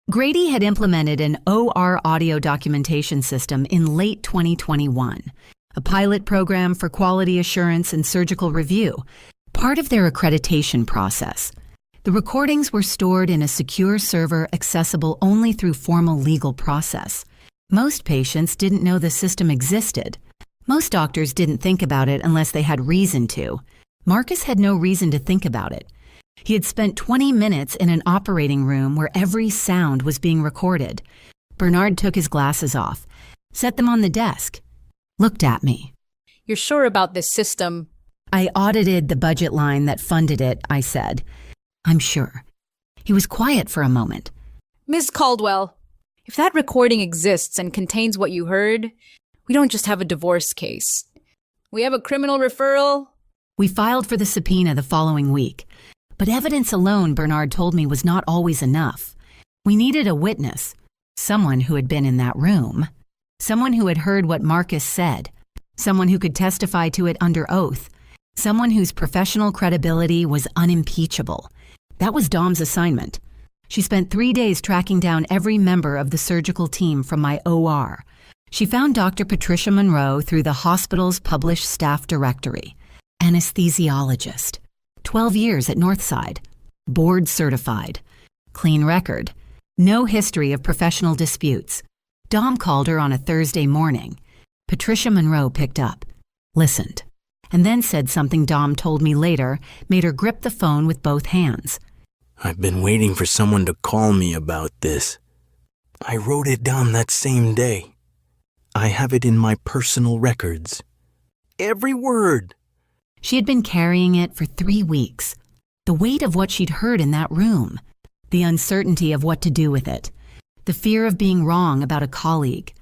S1: Grady had implemented an OR audio documentation system in late 2021. A pilot program for quality assurance and surgical review, part of their accreditation process. The recordings were stored in a secure server accessible only through formal legal process. Most patients didn't know the system existed. Most doctors didn't think about it unless they had reason to. Marcus had no reason to think about it. He had spent 20 minutes in an operating room where every sound was being recorded. Bernard took his glasses off, set them on the desk, looked at me.
S4: You're sure about this system?
S1: I audited the budget line that funded it, I said. I'm sure. He was quiet for a moment.
S4: Ms. Caldwell, if that recording exists and contains what you heard, we don't just have a divorce case. We have a criminal referral.
S1: We filed for the subpoena the following week. But evidence alone, Bernard told me, was not always enough. We needed a witness, someone who had been in that room. Someone who had heard what Marcus said, someone who could testify to it under oath, someone whose professional credibility was unimpeachable. That was Dom's assignment. She spent 3 days tracking down every member of the surgical team from my OR. She found Dr. Patricia Monroe through the hospital's published staff directory. Anesthesiologist. 12 years at Northside. Board certified. Clean record. No history of professional disputes. Dom called her on a Thursday morning. Patricia Monroe picked up, listened, and then said something Dom told me later made her grip the phone with both hands.
S5: I've been waiting for someone to call me about this. I wrote it down that same day. I have it in my personal records. Every word.
S1: She had been carrying it for 3 weeks. The weight of what she'd heard in that room. The uncertainty of what to do with it. The fear of being wrong about a colleague.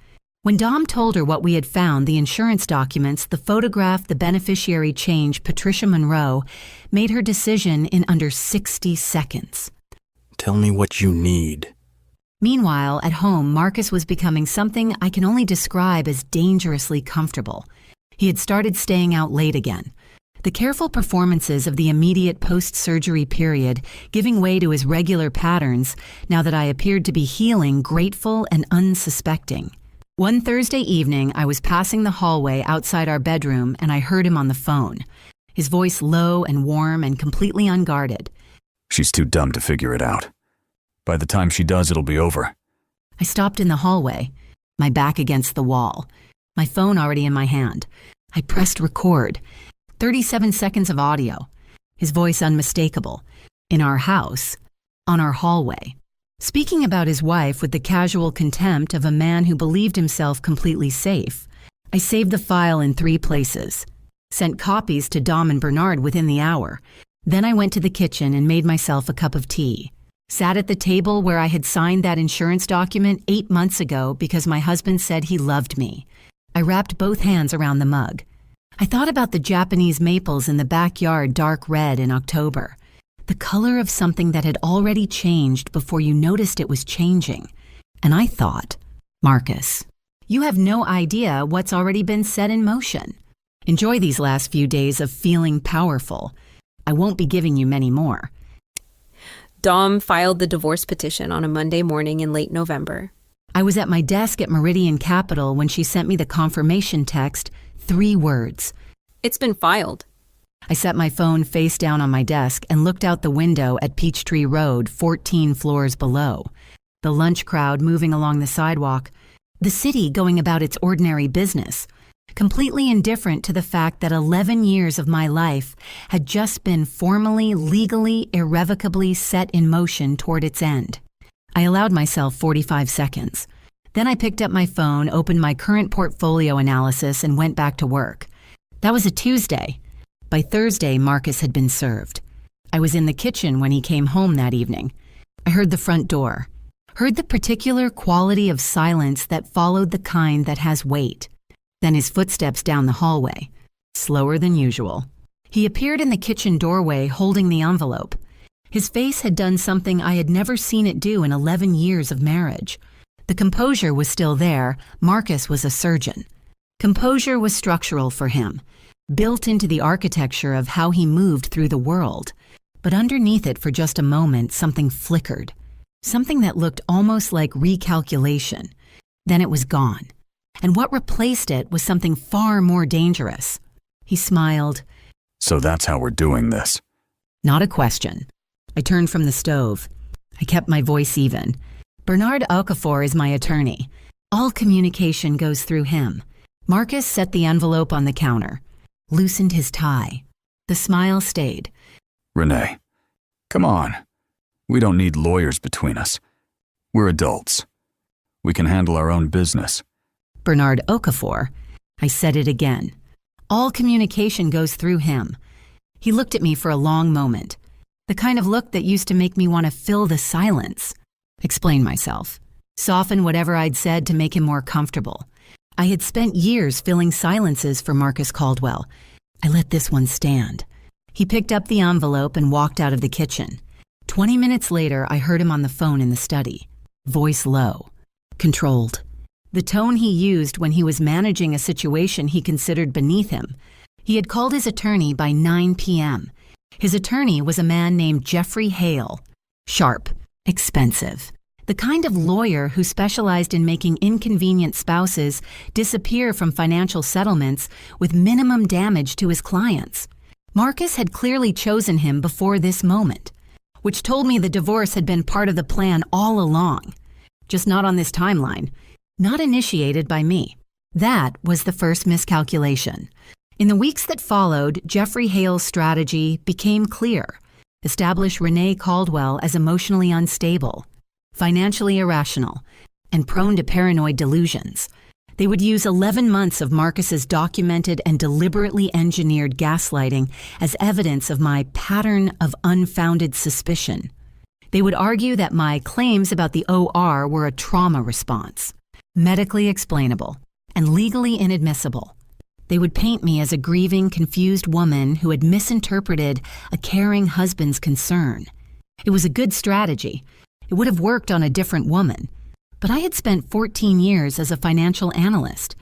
S1: When Dom told her what we had found, the insurance documents, the photograph, the beneficiary change, Patricia Monroe, made her decision in under 60 seconds.
S5: Tell me what you need.
S1: Meanwhile, at home, Marcus was becoming something I can only describe as dangerously comfortable. He had started staying out late again. The careful performances of the immediate post-surgery period giving way to his regular patterns now that I appeared to be healing, grateful, and unsuspecting. One Thursday evening, I was passing the hallway outside our bedroom and I heard him on the phone, his voice low and warm and completely unguarded.
S2: She's too dumb to figure it out. By the time she does, it'll be over.
S1: I stopped in the hallway, my back against the wall, my phone already in my hand. I pressed record. 37 seconds of audio. His voice unmistakable. In our house. On our hallway. Speaking about his wife with the casual contempt of a man who believed himself completely safe. I saved the file in 3 places. Sent copies to Dom and Bernard within the hour. Then I went to the kitchen and made myself a cup of tea. Sat at the table where I had signed that insurance document 8 months ago because my husband said he loved me. I wrapped both hands around the mug. I thought about the Japanese maples in the backyard, dark red in October. The color of something that had already changed before you noticed it was changing. And I thought, Marcus, you have no idea what's already been set in motion. Enjoy these last few days of feeling powerful. I won't be giving you many more.
S3: Dom filed the divorce petition on a Monday morning in late November.
S1: I was at my desk at Meridian Capital when she sent me the confirmation text, 3 words.
S3: It's been filed.
S1: I set my phone face down on my desk and looked out the window at Peachtree Road, 14 floors below. The lunch crowd moving along the sidewalk. The city going about its ordinary business. Completely indifferent to the fact that 11 years of my life had just been formally, legally, irrevocably set in motion toward its end. I allowed myself 45 seconds. Then I picked up my phone, opened my current portfolio analysis, and went back to work. That was a Tuesday. By Thursday, Marcus had been served. I was in the kitchen when he came home that evening. I heard the front door. Heard the particular quality of silence that followed the kind that has weight. Then his footsteps down the hallway, slower than usual. He appeared in the kitchen doorway holding the envelope. His face had done something I had never seen it do in 11 years of marriage. The composure was still there. Marcus was a surgeon. Composure was structural for him, built into the architecture of how he moved through the world. But underneath it for just a moment, something flickered. Something that looked almost like recalculation. Then it was gone. And what replaced it was something far more dangerous. He smiled.
S2: So that's how we're doing this.
S1: Not a question. I turned from the stove. I kept my voice even. Bernard Okafor is my attorney. All communication goes through him. Marcus set the envelope on the counter, loosened his tie. The smile stayed.
S2: Renee, come on. We don't need lawyers between us. We're adults. We can handle our own business.
S1: Bernard Okafor. I said it again. All communication goes through him. He looked at me for a long moment. The kind of look that used to make me want to fill the silence. Explain myself. Soften whatever I'd said to make him more comfortable. I had spent years filling silences for Marcus Caldwell. I let this one stand. He picked up the envelope and walked out of the kitchen. 20 minutes later, I heard him on the phone in the study. Voice low. Controlled. The tone he used when he was managing a situation he considered beneath him. He had called his attorney by 9 p.m. His attorney was a man named Jeffrey Hale. Sharp. Expensive. The kind of lawyer who specialized in making inconvenient spouses disappear from financial settlements with minimum damage to his clients. Marcus had clearly chosen him before this moment, which told me the divorce had been part of the plan all along. Just not on this timeline. Not initiated by me. That was the first miscalculation. In the weeks that followed, Jeffrey Hale's strategy became clear. Establish Renee Caldwell as emotionally unstable, financially irrational, and prone to paranoid delusions. They would use 11 months of Marcus's documented and deliberately engineered gaslighting as evidence of my pattern of unfounded suspicion. They would argue that my claims about the OR were a trauma response, medically explainable, and legally inadmissible. They would paint me as a grieving, confused woman who had misinterpreted a caring husband's concern. It was a good strategy. It would have worked on a different woman. But I had spent 14 years as a financial analyst.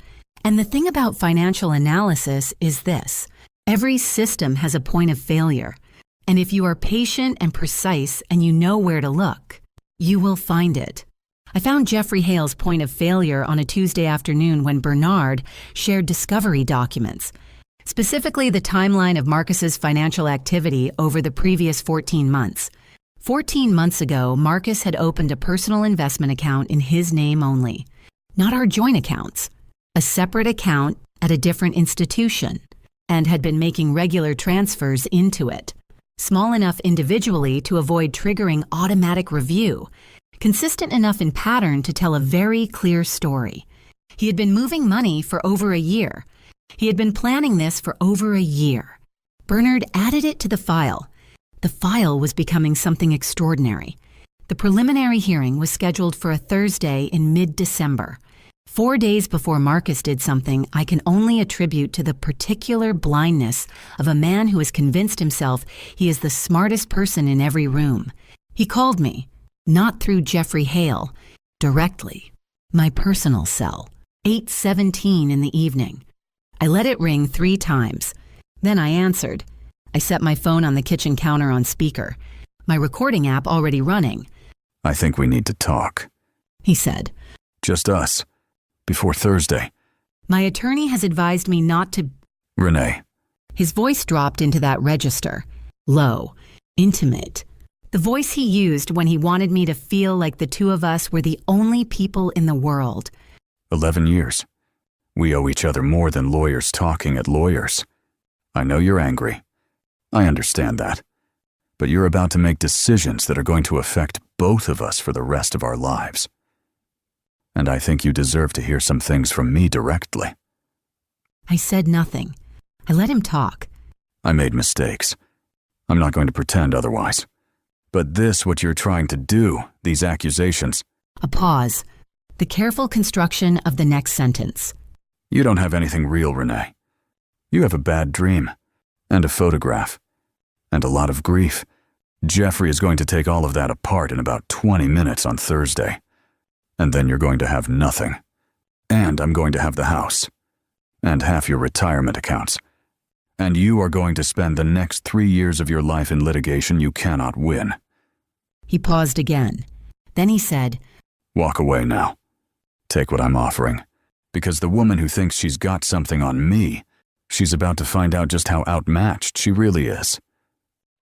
S1: And the thing about financial analysis is this. Every system has a point of failure. And if you are patient and precise and you know where to look, you will find it. I found Jeffrey Hale's point of failure on a Tuesday afternoon when Bernard shared discovery documents, specifically the timeline of Marcus's financial activity over the previous 14 months. 14 months ago, Marcus had opened a personal investment account in his name only, not our joint accounts, a separate account at a different institution, and had been making regular transfers into it, small enough individually to avoid triggering automatic review, consistent enough in pattern to tell a very clear story. He had been moving money for over a year. He had been planning this for over a year. Bernard added it to the file. The file was becoming something extraordinary. The preliminary hearing was scheduled for a Thursday in mid-December. 4 days before Marcus did something I can only attribute to the particular blindness of a man who has convinced himself he is the smartest person in every room. He called me, not through Jeffrey Hale, directly. My personal cell, 8:17 in the evening. I let it ring 3 times. Then I answered. I set my phone on the kitchen counter on speaker, my recording app already running.
S2: I think we need to talk,
S1: he said.
S2: Just us. Before Thursday.
S1: My attorney has advised me not to...
S2: Renee.
S1: His voice dropped into that register. Low. Intimate. The voice he used when he wanted me to feel like the two of us were the only people in the world.
S2: 11 years. We owe each other more than lawyers talking at lawyers. I know you're angry. I understand that. But you're about to make decisions that are going to affect both of us for the rest of our lives. And I think you deserve to hear some things from me directly.
S1: I said nothing. I let him talk.
S2: I made mistakes. I'm not going to pretend otherwise. But this, what you're trying to do, these accusations...
S1: A pause. The careful construction of the next sentence.
S2: You don't have anything real, Renee. You have a bad dream. And a photograph. And a lot of grief. Jeffrey is going to take all of that apart in about 20 minutes on Thursday. And then you're going to have nothing. And I'm going to have the house. And half your retirement accounts. And you are going to spend the next 3 years of your life in litigation you cannot win.
S1: He paused again. Then he said,
S2: Walk away now. Take what I'm offering. Because the woman who thinks she's got something on me, she's about to find out just how outmatched she really is.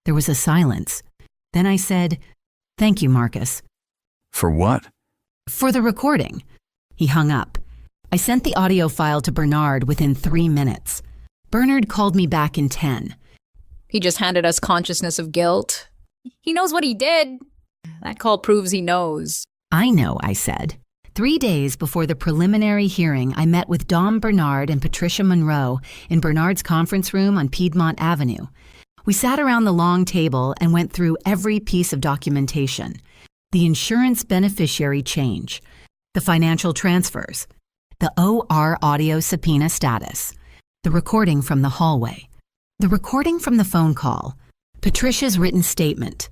S1: There was a silence. Then I said, Thank you, Marcus.
S2: For what?
S1: For the recording. He hung up. I sent the audio file to Bernard within 3 minutes. Bernard called me back in 10.
S4: He just handed us consciousness of guilt. He knows what he did. That call proves he knows.
S1: I know, I said. 3 days before the preliminary hearing, I met with Dom Bernard and Patricia Monroe in Bernard's conference room on Piedmont Avenue. We sat around the long table and went through every piece of documentation. The insurance beneficiary change, the financial transfers, the OR audio subpoena status, the recording from the hallway, the recording from the phone call, Patricia's written statement.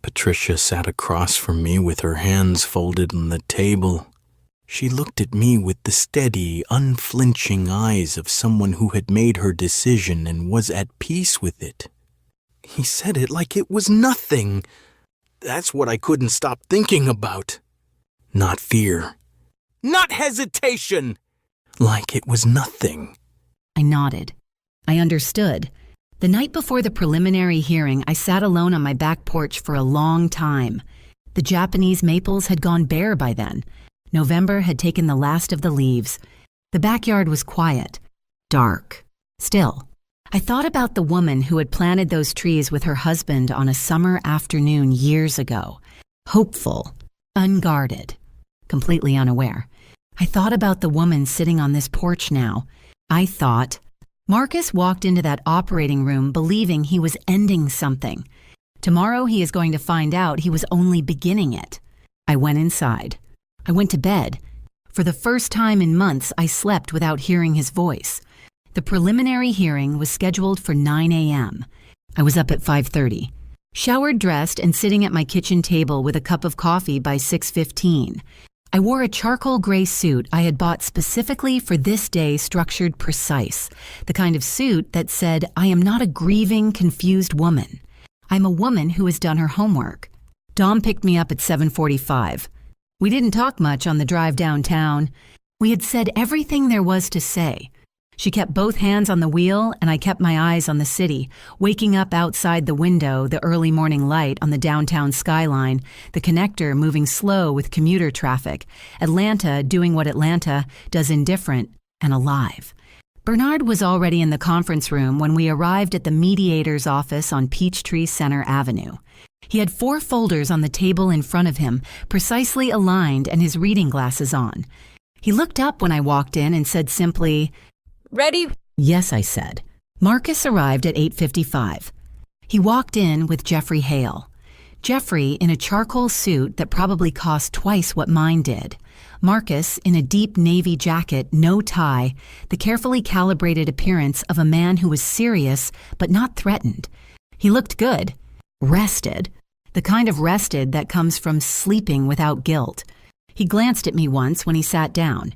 S5: Patricia sat across from me with her hands folded on the table. She looked at me with the steady, unflinching eyes of someone who had made her decision and was at peace with it. He said it like it was nothing. That's what I couldn't stop thinking about. Not fear. Not hesitation. Like it was nothing.
S1: I nodded. I understood. The night before the preliminary hearing, I sat alone on my back porch for a long time. The Japanese maples had gone bare by then. November had taken the last of the leaves. The backyard was quiet, dark, still. I thought about the woman who had planted those trees with her husband on a summer afternoon years ago. Hopeful, unguarded, completely unaware. I thought about the woman sitting on this porch now. I thought, Marcus walked into that operating room believing he was ending something. Tomorrow he is going to find out he was only beginning it. I went inside. I went to bed. For the first time in months, I slept without hearing his voice. The preliminary hearing was scheduled for 9 a.m. I was up at 5:30, showered, dressed, and sitting at my kitchen table with a cup of coffee by 6:15. I wore a charcoal gray suit I had bought specifically for this day, structured precise, the kind of suit that said, I am not a grieving, confused woman. I'm a woman who has done her homework. Dom picked me up at 7:45. We didn't talk much on the drive downtown. We had said everything there was to say. She kept both hands on the wheel, and I kept my eyes on the city, waking up outside the window, the early morning light on the downtown skyline, the connector moving slow with commuter traffic, Atlanta doing what Atlanta does indifferent and alive. Bernard was already in the conference room when we arrived at the mediator's office on Peachtree Center Avenue. He had 4 folders on the table in front of him, precisely aligned, and his reading glasses on. He looked up when I walked in and said simply,
S4: Ready?
S1: Yes, I said. Marcus arrived at 8:55. He walked in with Jeffrey Hale. Jeffrey in a charcoal suit that probably cost twice what mine did. Marcus in a deep navy jacket, no tie, the carefully calibrated appearance of a man who was serious but not threatened. He looked good. Rested. The kind of rested that comes from sleeping without guilt. He glanced at me once when he sat down.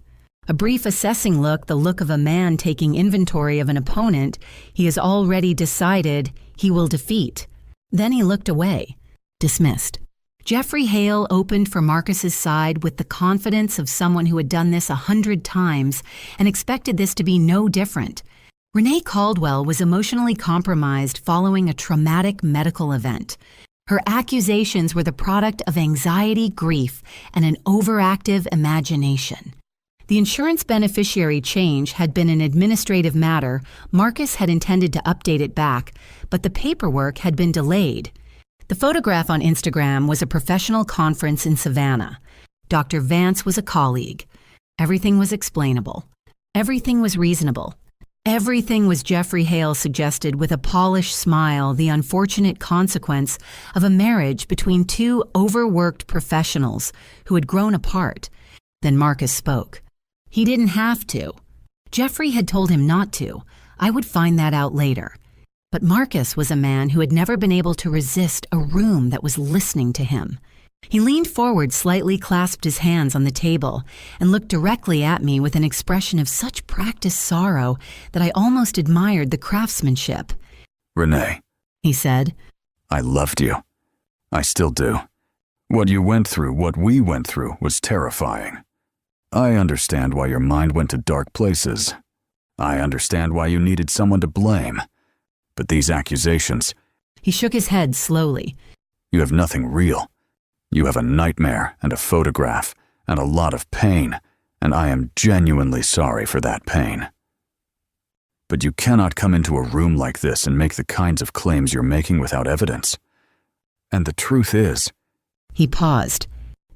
S1: A brief assessing look, the look of a man taking inventory of an opponent he has already decided he will defeat. Then he looked away. Dismissed. Jeffrey Hale opened for Marcus's side with the confidence of someone who had done this 100 times and expected this to be no different. Renee Caldwell was emotionally compromised following a traumatic medical event. Her accusations were the product of anxiety, grief, and an overactive imagination. The insurance beneficiary change had been an administrative matter. Marcus had intended to update it back, but the paperwork had been delayed. The photograph on Instagram was a professional conference in Savannah. Dr. Vance was a colleague. Everything was explainable. Everything was reasonable. Everything was, Jeffrey Hale suggested with a polished smile, the unfortunate consequence of a marriage between two overworked professionals who had grown apart. Then Marcus spoke. He didn't have to. Jeffrey had told him not to. I would find that out later. But Marcus was a man who had never been able to resist a room that was listening to him. He leaned forward, slightly clasped his hands on the table, and looked directly at me with an expression of such practiced sorrow that I almost admired the craftsmanship.
S2: Renee,
S1: He said,
S2: I loved you. I still do. What you went through, what we went through, was terrifying. I understand why your mind went to dark places. I understand why you needed someone to blame. But these accusations...
S1: He shook his head slowly.
S2: You have nothing real. You have a nightmare and a photograph and a lot of pain, and I am genuinely sorry for that pain. But you cannot come into a room like this and make the kinds of claims you're making without evidence. And the truth is...
S1: He paused.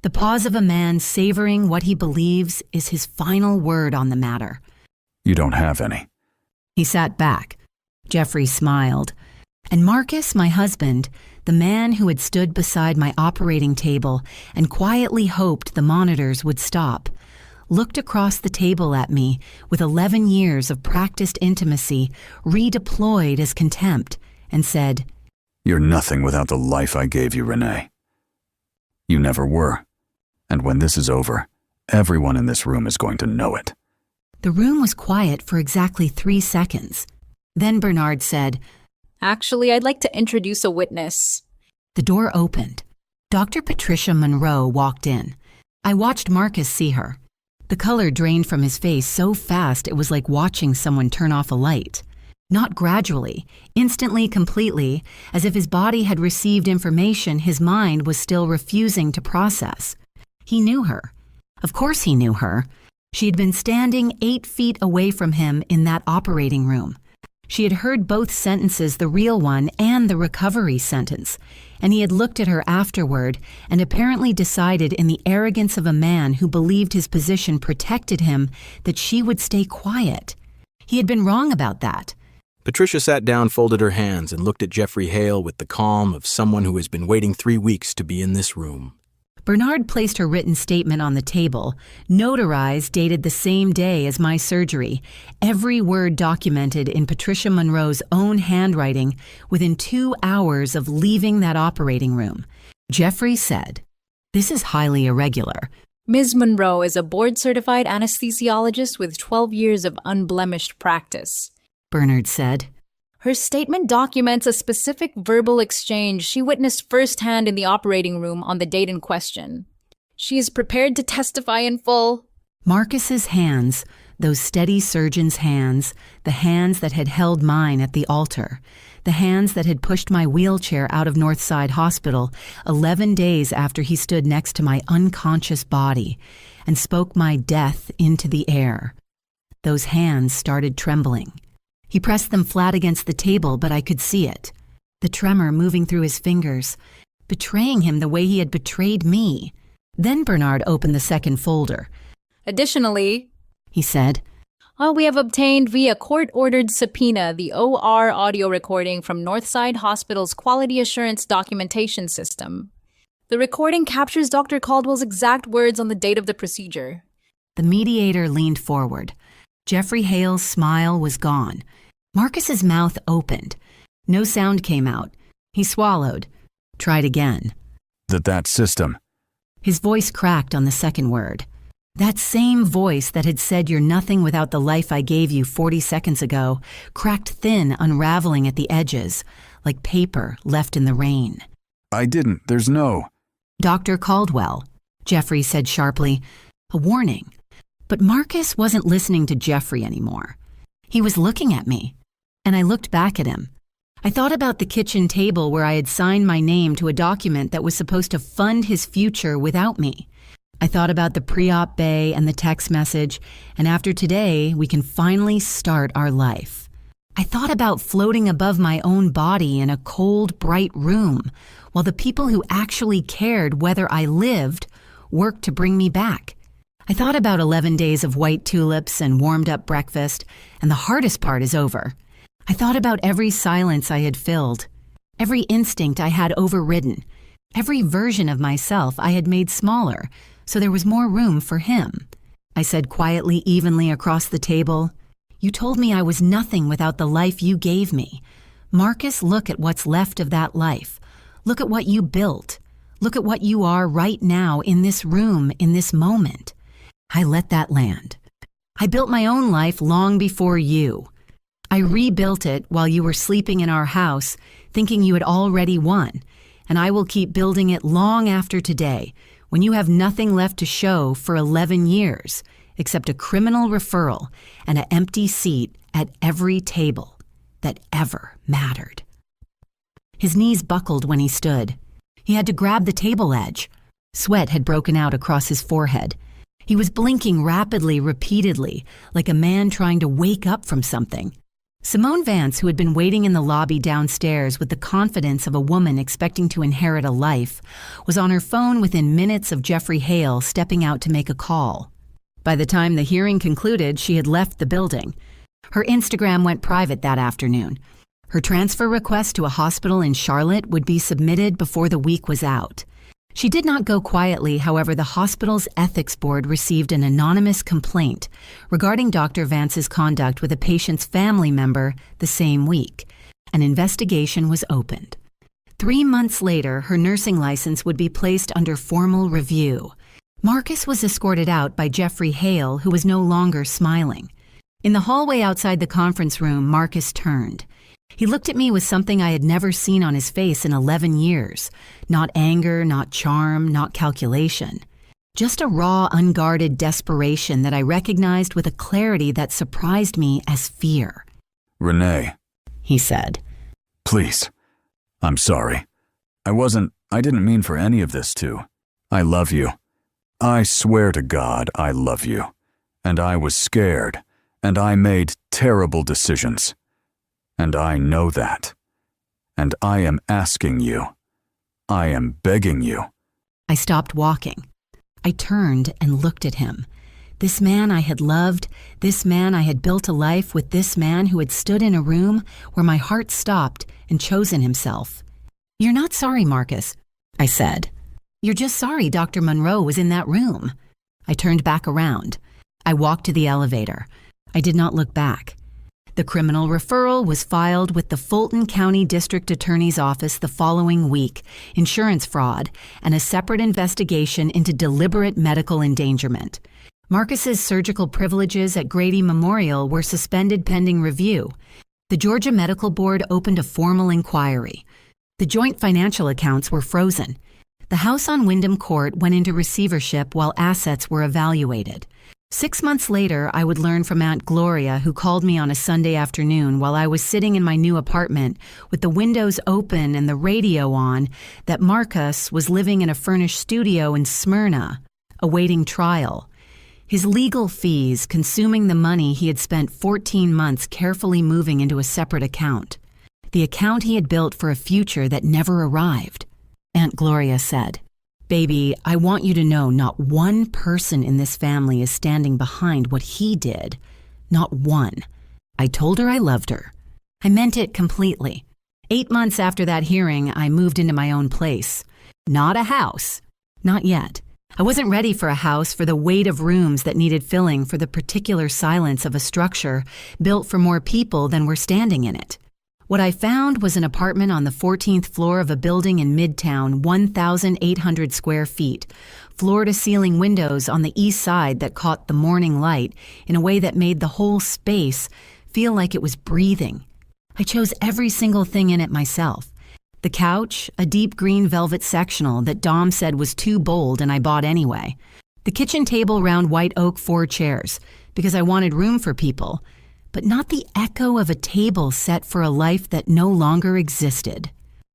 S1: The pause of a man savoring what he believes is his final word on the matter.
S2: You don't have any.
S1: He sat back. Jeffrey smiled. And Marcus, my husband, the man who had stood beside my operating table and quietly hoped the monitors would stop, looked across the table at me with 11 years of practiced intimacy redeployed as contempt and said,
S2: You're nothing without the life I gave you, Renee. You never were. And when this is over, everyone in this room is going to know it.
S1: The room was quiet for exactly 3 seconds. Then Bernard said,
S4: Actually, I'd like to introduce a witness.
S1: The door opened. Dr. Patricia Monroe walked in. I watched Marcus see her. The color drained from his face so fast it was like watching someone turn off a light. Not gradually, instantly, completely, as if his body had received information his mind was still refusing to process. He knew her. Of course he knew her. She had been standing 8 feet away from him in that operating room. She had heard both sentences, the real one and the recovery sentence, and he had looked at her afterward and apparently decided in the arrogance of a man who believed his position protected him that she would stay quiet. He had been wrong about that.
S5: Patricia sat down, folded her hands, and looked at Jeffrey Hale with the calm of someone who has been waiting 3 weeks to be in this room.
S1: Bernard placed her written statement on the table, notarized, dated the same day as my surgery, every word documented in Patricia Monroe's own handwriting within 2 hours of leaving that operating room. Jeffrey said, This is highly irregular.
S4: Ms. Monroe is a board-certified anesthesiologist with 12 years of unblemished practice.
S1: Bernard said.
S4: Her statement documents a specific verbal exchange she witnessed firsthand in the operating room on the date in question. She is prepared to testify in full.
S1: Marcus's hands, those steady surgeon's hands, the hands that had held mine at the altar, the hands that had pushed my wheelchair out of Northside Hospital 11 days after he stood next to my unconscious body and spoke my death into the air. Those hands started trembling. He pressed them flat against the table, but I could see it. The tremor moving through his fingers, betraying him the way he had betrayed me. Then Bernard opened the second folder.
S4: Additionally,
S1: He said,
S4: Well, we have obtained via court-ordered subpoena the OR audio recording from Northside Hospital's Quality Assurance Documentation System. The recording captures Dr. Caldwell's exact words on the date of the procedure.
S1: The mediator leaned forward. Jeffrey Hale's smile was gone. Marcus's mouth opened. No sound came out. He swallowed. Tried again.
S2: That system.
S1: His voice cracked on the second word. That same voice that had said you're nothing without the life I gave you 40 seconds ago cracked thin, unraveling at the edges, like paper left in the rain.
S2: I didn't. There's no...
S1: Dr. Caldwell, Jeffrey said sharply. A warning. But Marcus wasn't listening to Jeffrey anymore. He was looking at me, and I looked back at him. I thought about the kitchen table where I had signed my name to a document that was supposed to fund his future without me. I thought about the pre-op bay and the text message, and after today, we can finally start our life. I thought about floating above my own body in a cold, bright room, while the people who actually cared whether I lived worked to bring me back. I thought about 11 days of white tulips and warmed-up breakfast, and the hardest part is over. I thought about every silence I had filled, every instinct I had overridden, every version of myself I had made smaller, so there was more room for him. I said quietly, evenly across the table, "You told me I was nothing without the life you gave me. Marcus, look at what's left of that life. Look at what you built. Look at what you are right now in this room, in this moment." I let that land. I built my own life long before you. I rebuilt it while you were sleeping in our house, thinking you had already won, and I will keep building it long after today, when you have nothing left to show for 11 years, except a criminal referral and an empty seat at every table that ever mattered. His knees buckled when he stood. He had to grab the table edge. Sweat had broken out across his forehead. He was blinking rapidly, repeatedly, like a man trying to wake up from something. Simone Vance, who had been waiting in the lobby downstairs with the confidence of a woman expecting to inherit a life, was on her phone within minutes of Jeffrey Hale stepping out to make a call. By the time the hearing concluded, she had left the building. Her Instagram went private that afternoon. Her transfer request to a hospital in Charlotte would be submitted before the week was out. She did not go quietly, however. The hospital's ethics board received an anonymous complaint regarding Dr. Vance's conduct with a patient's family member the same week. An investigation was opened. 3 months later, her nursing license would be placed under formal review. Marcus was escorted out by Jeffrey Hale, who was no longer smiling. In the hallway outside the conference room, Marcus turned. He looked at me with something I had never seen on his face in 11 years. Not anger, not charm, not calculation. Just a raw, unguarded desperation that I recognized with a clarity that surprised me as fear.
S2: "Renee,"
S1: he said.
S2: "Please. I'm sorry. I didn't mean for any of this to. I love you. I swear to God I love you. And I was scared, and I made terrible decisions. And I know that. And I am asking you. I am begging you."
S1: I stopped walking. I turned and looked at him. This man I had loved, this man I had built a life with, this man who had stood in a room where my heart stopped and chosen himself. "You're not sorry, Marcus," I said. "You're just sorry Dr. Monroe was in that room." I turned back around. I walked to the elevator. I did not look back. The criminal referral was filed with the Fulton County District Attorney's Office the following week, insurance fraud, and a separate investigation into deliberate medical endangerment. Marcus's surgical privileges at Grady Memorial were suspended pending review. The Georgia Medical Board opened a formal inquiry. The joint financial accounts were frozen. The house on Wyndham Court went into receivership while assets were evaluated. 6 months later, I would learn from Aunt Gloria, who called me on a Sunday afternoon while I was sitting in my new apartment with the windows open and the radio on, that Marcus was living in a furnished studio in Smyrna, awaiting trial. His legal fees consuming the money he had spent 14 months carefully moving into a separate account. The account he had built for a future that never arrived. Aunt Gloria said, "Baby, I want you to know not one person in this family is standing behind what he did. Not one. I told her I loved her. I meant it completely. 8 months after that hearing, I moved into my own place. Not a house. Not yet. I wasn't ready for a house for the weight of rooms that needed filling for the particular silence of a structure built for more people than were standing in it. What I found was an apartment on the 14th floor of a building in Midtown, 1,800 square feet, floor-to-ceiling windows on the east side that caught the morning light in a way that made the whole space feel like it was breathing. I chose every single thing in it myself. The couch, a deep green velvet sectional that Dom said was too bold and I bought anyway. The kitchen table round white oak 4 chairs, because I wanted room for people, but not the echo of a table set for a life that no longer existed.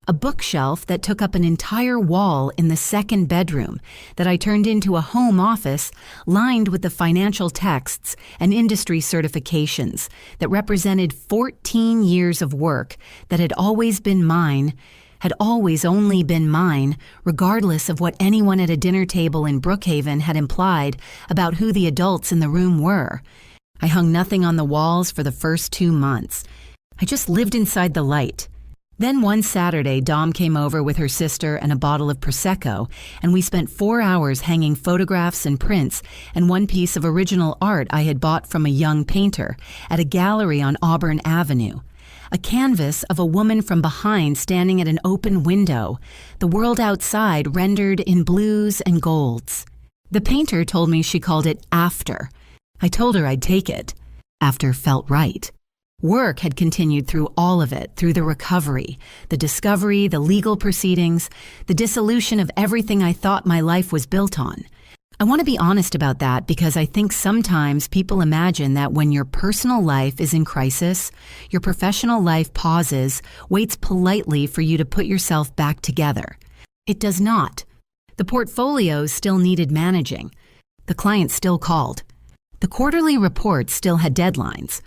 S1: A bookshelf that took up an entire wall in the second bedroom that I turned into a home office lined with the financial texts and industry certifications that represented 14 years of work that had always been mine, had always only been mine, regardless of what anyone at a dinner table in Brookhaven had implied about who the adults in the room were. I hung nothing on the walls for the first 2 months. I just lived inside the light. Then one Saturday, Dom came over with her sister and a bottle of Prosecco, and we spent 4 hours hanging photographs and prints and one piece of original art I had bought from a young painter at a gallery on Auburn Avenue. A canvas of a woman from behind standing at an open window, the world outside rendered in blues and golds. The painter told me she called it After. I told her I'd take it. After felt right. Work had continued through all of it, through the recovery, the discovery, the legal proceedings, the dissolution of everything I thought my life was built on. I want to be honest about that because I think sometimes people imagine that when your personal life is in crisis, your professional life pauses, waits politely for you to put yourself back together. It does not. The portfolios still needed managing. The clients still called. The quarterly reports still had deadlines.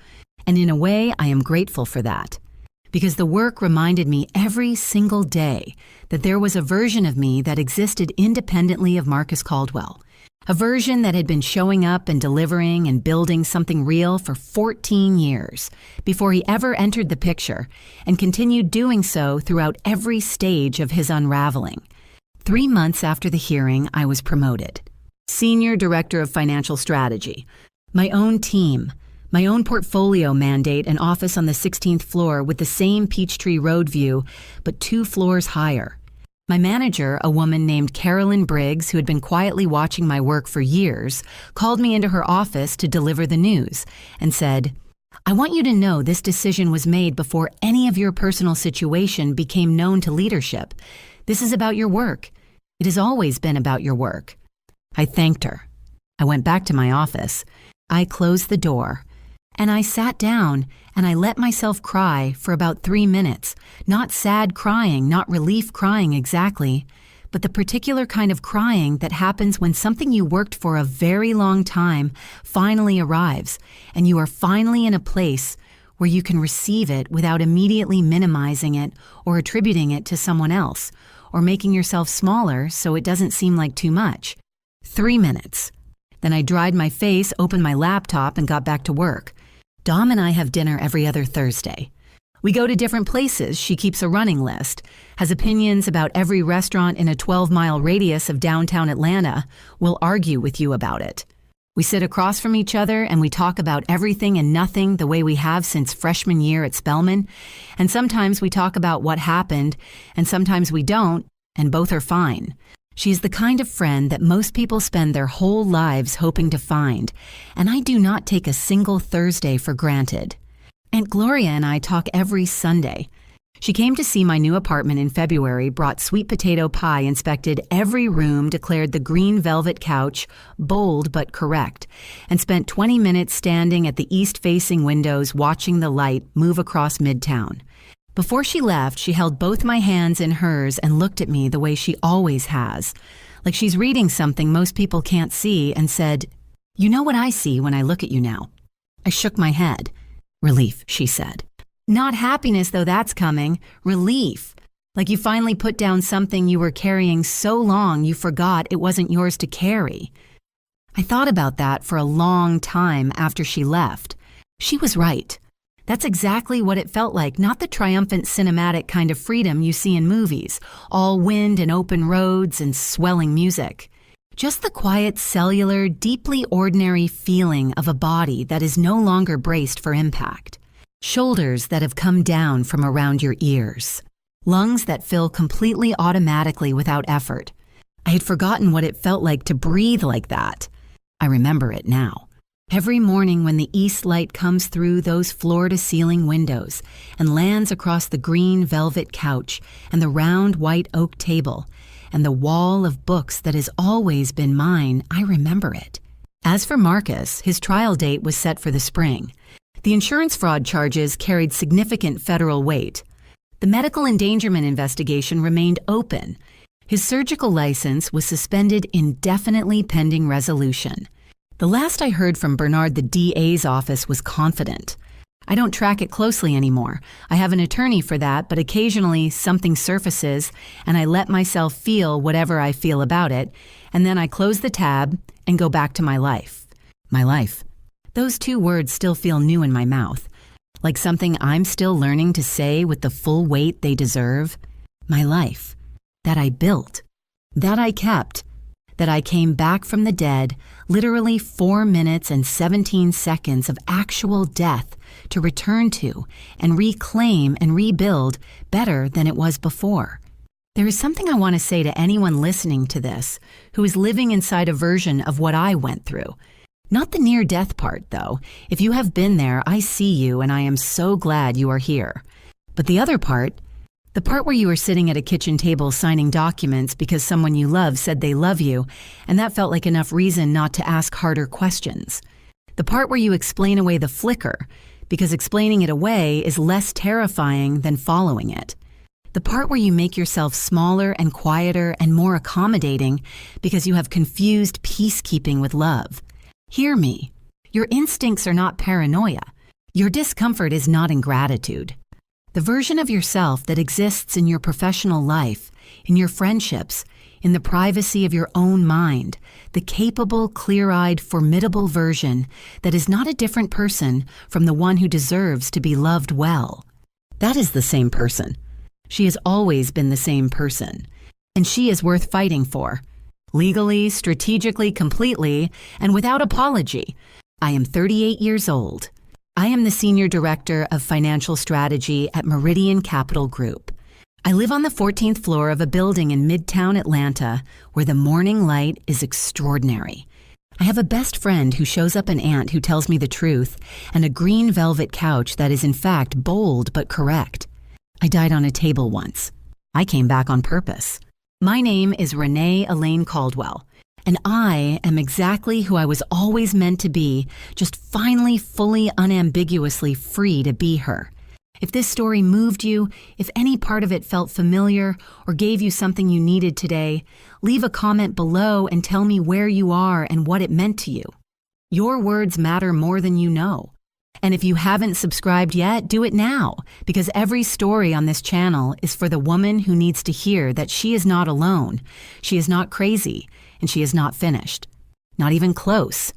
S1: And in a way, I am grateful for that. Because the work reminded me every single day that there was a version of me that existed independently of Marcus Caldwell. A version that had been showing up and delivering and building something real for 14 years before he ever entered the picture and continued doing so throughout every stage of his unraveling. 3 months after the hearing, I was promoted. Senior Director of Financial Strategy. My own team. My own portfolio mandate and office on the 16th floor with the same Peachtree Road view, but 2 floors higher. My manager, a woman named Carolyn Briggs, who had been quietly watching my work for years, called me into her office to deliver the news and said, "I want you to know this decision was made before any of your personal situation became known to leadership. This is about your work. It has always been about your work." I thanked her. I went back to my office. I closed the door. And I sat down and I let myself cry for about 3 minutes. Not sad crying, not relief crying exactly, but the particular kind of crying that happens when something you worked for a very long time finally arrives and you are finally in a place where you can receive it without immediately minimizing it or attributing it to someone else or making yourself smaller so it doesn't seem like too much. 3 minutes. Then I dried my face, opened my laptop, and got back to work. Dom and I have dinner every other Thursday. We go to different places. She keeps a running list, has opinions about every restaurant in a 12-mile radius of downtown Atlanta, will argue with you about it. We sit across from each other and we talk about everything and nothing the way we have since freshman year at Spelman, and sometimes we talk about what happened, and sometimes we don't, and both are fine. She's the kind of friend that most people spend their whole lives hoping to find, and I do not take a single Thursday for granted. Aunt Gloria and I talk every Sunday. She came to see my new apartment in February, brought sweet potato pie, inspected every room, declared the green velvet couch bold but correct, and spent 20 minutes standing at the east-facing windows watching the light move across Midtown. Before she left, she held both my hands in hers and looked at me the way she always has, like she's reading something most people can't see, and said, "You know what I see when I look at you now?" I shook my head. "Relief," she said. "Not happiness, though that's coming. Relief. Like you finally put down something you were carrying so long you forgot it wasn't yours to carry." I thought about that for a long time after she left. She was right. That's exactly what it felt like, not the triumphant cinematic kind of freedom you see in movies, all wind and open roads and swelling music. Just the quiet, cellular, deeply ordinary feeling of a body that is no longer braced for impact. Shoulders that have come down from around your ears. Lungs that fill completely automatically without effort. I had forgotten what it felt like to breathe like that. I remember it now. Every morning when the east light comes through those floor-to-ceiling windows and lands across the green velvet couch and the round white oak table and the wall of books that has always been mine, I remember it. As for Marcus, his trial date was set for the spring. The insurance fraud charges carried significant federal weight. The medical endangerment investigation remained open. His surgical license was suspended indefinitely pending resolution. The last I heard from Bernard, the DA's office, was confident. I don't track it closely anymore. I have an attorney for that, but occasionally something surfaces and I let myself feel whatever I feel about it, and then I close the tab and go back to my life. My life. Those two words still feel new in my mouth, like something I'm still learning to say with the full weight they deserve. My life. That I built. That I kept. That I came back from the dead, literally 4 minutes and 17 seconds of actual death, to return to and reclaim and rebuild better than it was before. There is something I want to say to anyone listening to this who is living inside a version of what I went through. Not the near-death part, though. If you have been there, I see you and I am so glad you are here. But the other part, the part where you were sitting at a kitchen table signing documents because someone you love said they love you, and that felt like enough reason not to ask harder questions. The part where you explain away the flicker, because explaining it away is less terrifying than following it. The part where you make yourself smaller and quieter and more accommodating because you have confused peacekeeping with love. Hear me. Your instincts are not paranoia. Your discomfort is not ingratitude. The version of yourself that exists in your professional life, in your friendships, in the privacy of your own mind, the capable, clear-eyed, formidable version that is not a different person from the one who deserves to be loved well. That is the same person. She has always been the same person. And she is worth fighting for. Legally, strategically, completely, and without apology. I am 38 years old. I am the Senior Director of Financial Strategy at Meridian Capital Group. I live on the 14th floor of a building in Midtown Atlanta where the morning light is extraordinary. I have a best friend who shows up an aunt who tells me the truth and a green velvet couch that is in fact bold but correct. I died on a table once. I came back on purpose. My name is Renee Elaine Caldwell. And I am exactly who I was always meant to be, just finally, fully, unambiguously free to be her. If this story moved you, if any part of it felt familiar or gave you something you needed today, leave a comment below and tell me where you are and what it meant to you. Your words matter more than you know. And if you haven't subscribed yet, do it now, because every story on this channel is for the woman who needs to hear that she is not alone, she is not crazy, and she is not finished. Not even close.